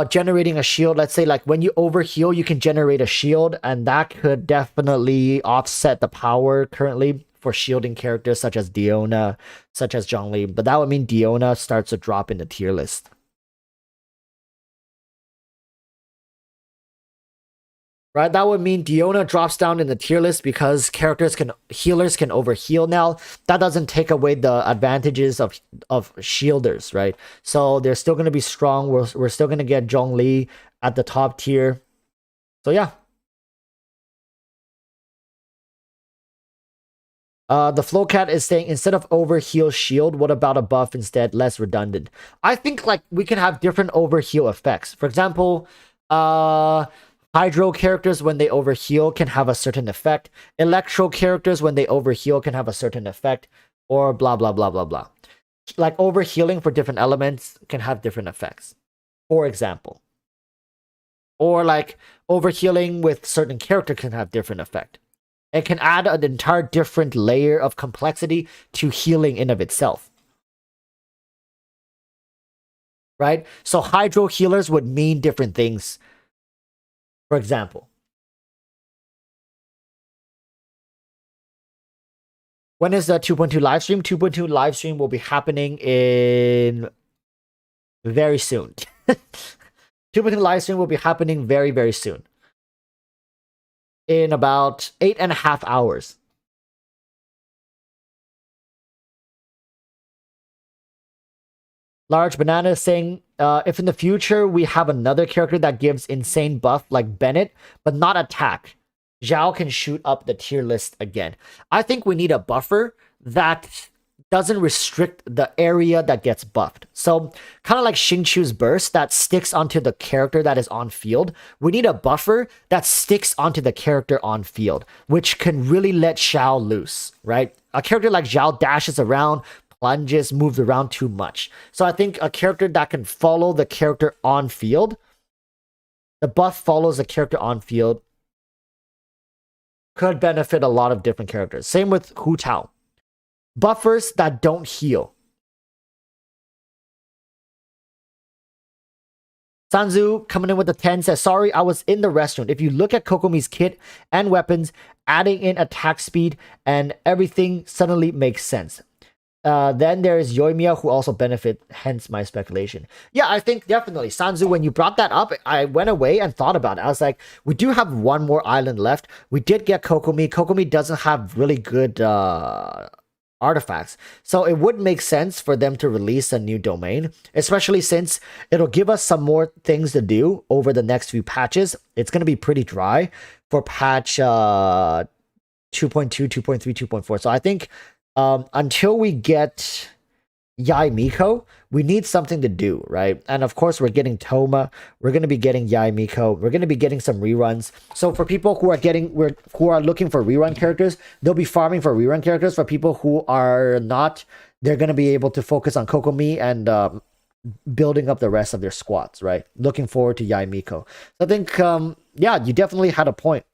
generating a shield. Let's say like when you overheal, you can generate a shield, and that could definitely offset the power currently for shielding characters such as Diona, such as Zhongli. But that would mean Diona starts to drop in the tier list. Right, that would mean Diona drops down in the tier list because healers can overheal now. That doesn't take away the advantages of shielders, right? So they're still gonna be strong. We're still gonna get Zhongli at the top tier. So yeah. The Flowcat is saying instead of overheal shield, what about a buff instead? Less redundant. I think like we can have different overheal effects. For example, Hydro characters when they overheal can have a certain effect. Electro characters when they overheal can have a certain effect, or blah blah blah blah blah. Like overhealing for different elements can have different effects. For example, or like overhealing with certain character can have different effect. It can add an entire different layer of complexity to healing in of itself. Right? So hydro healers would mean different things. For example, when is the 2.2 live stream? 2.2 live stream will be happening in very soon. 2.2 live stream will be happening very, very soon. In about 8.5 hours. Large Banana is saying, if in the future we have another character that gives insane buff like Bennett, but not attack, Zhao can shoot up the tier list again. I think we need a buffer that doesn't restrict the area that gets buffed. So kind of like Xingqiu's burst that sticks onto the character that is on field. We need a buffer that sticks onto the character on field, which can really let Xiao loose, right? A character like Zhao dashes around, lunges, moves around too much. So I think a character that can follow the character on field, the buff follows the character on field, could benefit a lot of different characters. Same with Hu Tao. Buffers that don't heal. Sanzu coming in with the 10 says, sorry, I was in the restaurant. If you look at Kokomi's kit and weapons, adding in attack speed and everything suddenly makes sense. Then there is Yoimiya who also benefit, hence my speculation. Yeah, I think definitely. Sanzu, when you brought that up, I went away and thought about it. I was like, we do have one more island left. We did get Kokomi. Kokomi doesn't have really good artifacts. So it would make sense for them to release a new domain, especially since it'll give us some more things to do over the next few patches. It's going to be pretty dry for patch 2.2, 2.3, 2.4. So I think until we get Yai Miko, we need something to do, right? And of course, we're getting Toma. We're going to be getting Yai Miko. We're going to be getting some reruns. So for people who are looking for rerun characters, they'll be farming for rerun characters. For people who are not, they're going to be able to focus on Kokomi and building up the rest of their squads, right? Looking forward to Yai Miko. So I think, yeah, you definitely had a point.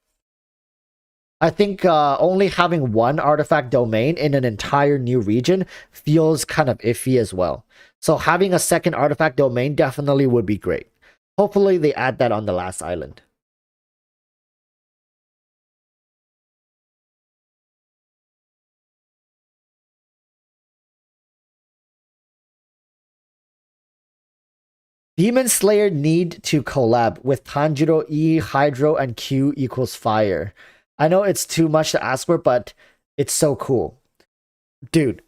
I think only having one artifact domain in an entire new region feels kind of iffy as well. So having a second artifact domain definitely would be great. Hopefully they add that on the last island. Demon Slayer need to collab with Tanjiro, E, Hydro, and Q equals fire. I know it's too much to ask for, but it's so cool. Dude.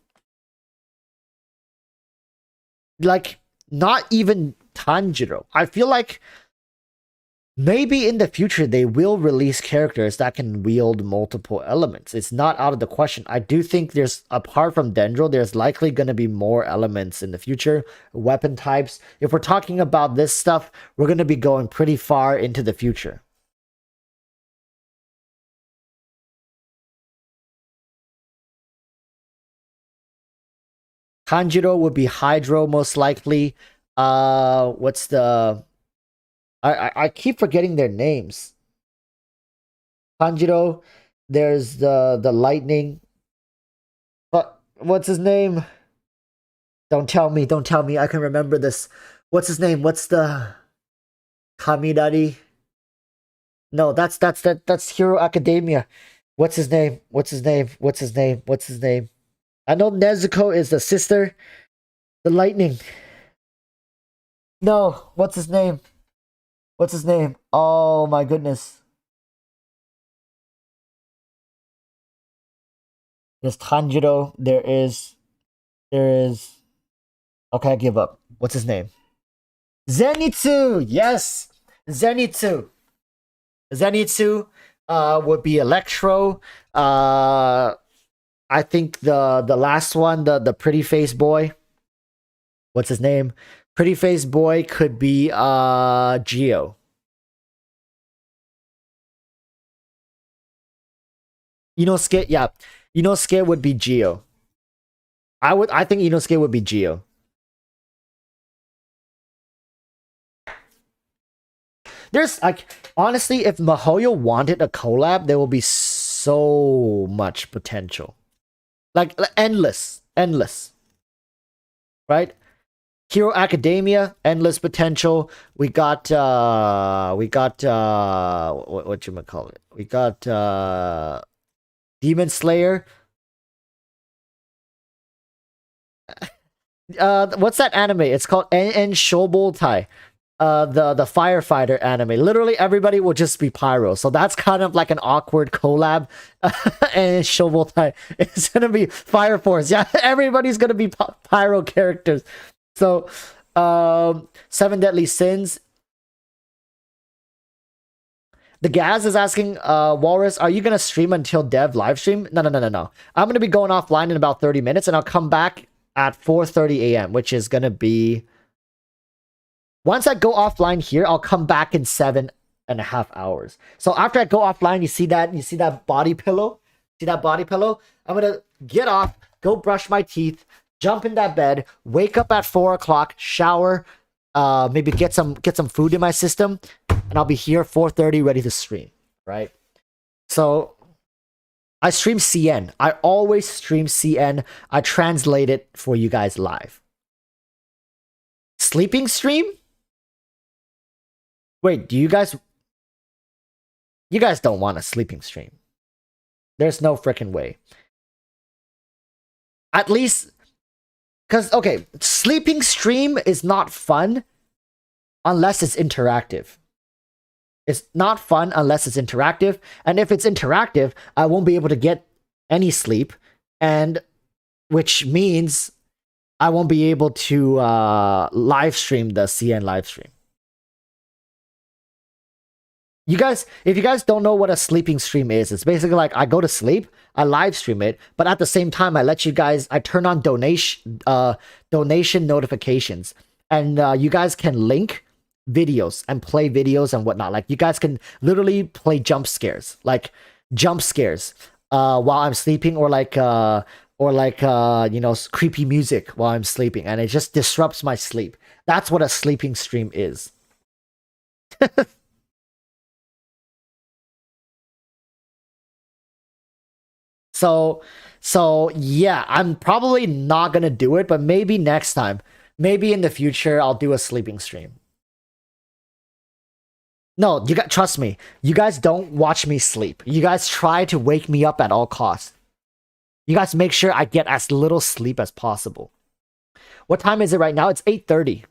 Like, not even Tanjiro. I feel like maybe in the future they will release characters that can wield multiple elements. It's not out of the question. I do think there's, apart from Dendro, there's likely going to be more elements in the future, weapon types. If we're talking about this stuff, we're going to be going pretty far into the future. Tanjiro would be Hydro most likely. What's the... I keep forgetting their names. Tanjiro, there's the lightning. But what's his name? Don't tell me, I can remember this. What's his name? What's the Kamidari? No, that's Hero Academia. What's his name? I know Nezuko is the sister. The lightning. No, what's his name? Oh my goodness. There's Tanjiro. There is. Okay, I give up. What's his name? Zenitsu! Yes! Zenitsu would be Electro. I think the last one, the pretty face boy. What's his name? Pretty face boy could be Geo. Inosuke, yeah. Inosuke would be Geo. I think Inosuke would be Geo. There's like, honestly, if MiHoYo wanted a collab, there will be so much potential. Like endless. Right? Hero Academia, endless potential. We got what you might call it? We got Demon Slayer. What's that anime? It's called En Shoboltai. The firefighter anime. Literally everybody will just be pyro. So that's kind of like an awkward collab. And Shoboltai. It's gonna be Fire Force. Yeah, everybody's gonna be pyro characters. So, Seven Deadly Sins. The Gaz is asking, Walrus, are you gonna stream until Dev live stream? No. I'm gonna be going offline in about 30 minutes, and I'll come back at 4:30 a.m., which is gonna be... Once I go offline here, I'll come back in 7.5 hours. So after I go offline, you see that body pillow? See that body pillow? I'm gonna get off, go brush my teeth, jump in that bed, wake up at 4 o'clock, shower, maybe get some food in my system, and I'll be here 4:30 ready to stream, right? So I stream CN. I always stream CN. I translate it for you guys live. Sleeping stream? Wait, do you guys don't want a sleeping stream? There's no freaking way. At least, because, okay, sleeping stream is not fun unless it's interactive. It's not fun unless it's interactive. And if it's interactive, I won't be able to get any sleep. And which means I won't be able to live stream the CN live stream. You guys, if you guys don't know what a sleeping stream is, it's basically like I go to sleep, I live stream it, but at the same time, I let you guys, I turn on donation notifications, and you guys can link videos and play videos and whatnot. Like you guys can literally play jump scares while I'm sleeping, or like creepy music while I'm sleeping, and it just disrupts my sleep. That's what a sleeping stream is. So yeah, I'm probably not gonna do it, but maybe next time, maybe in the future, I'll do a sleeping stream. No, you got, trust me, you guys don't watch me sleep. You guys try to wake me up at all costs. You guys make sure I get as little sleep as possible. What time is it right now? It's 8:30.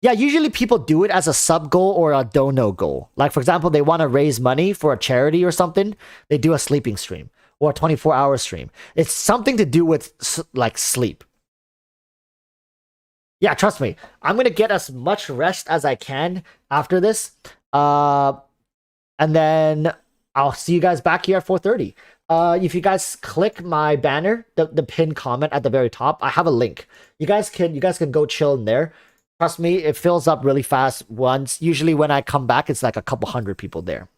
Yeah, usually people do it as a sub goal or a dono goal. Like, for example, they want to raise money for a charity or something. They do a sleeping stream or a 24-hour stream. It's something to do with like sleep. Yeah, trust me. I'm going to get as much rest as I can after this. And then I'll see you guys back here at 4:30. If you guys click my banner, the pinned comment at the very top, I have a link. You guys can go chill in there. Trust me, it fills up really fast once. Usually when I come back, it's like a couple hundred people there.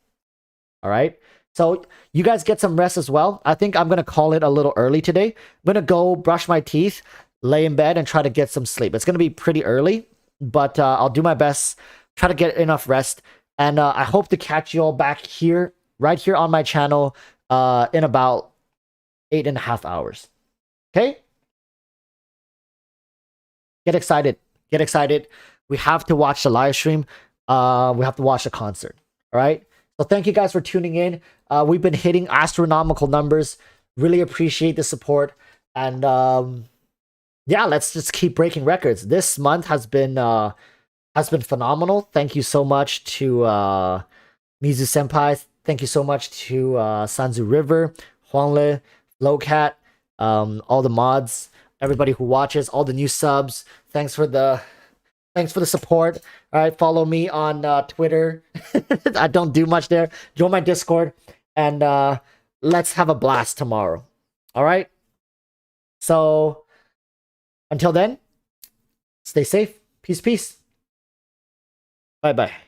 All right. So you guys get some rest as well. I think I'm gonna call it a little early today. I'm gonna go brush my teeth, lay in bed, and try to get some sleep. It's gonna be pretty early, but I'll do my best. Try to get enough rest, and I hope to catch you all back here, right here on my channel, in about 8.5 hours. Okay. Get excited. Get excited. We have to watch the live stream. We have to watch the concert. All right. So thank you guys for tuning in. We've been hitting astronomical numbers. Really appreciate the support. And yeah, let's just keep breaking records. This month has been phenomenal. Thank you so much to Mizu Senpai. Thank you so much to Sanzu River, Huangle, Lowcat, all the mods, everybody who watches, all the new subs. Thanks for the support. All right, follow me on Twitter. I don't do much there. Join my Discord, and let's have a blast tomorrow. All right. So until then, stay safe. Peace, peace. Bye, bye.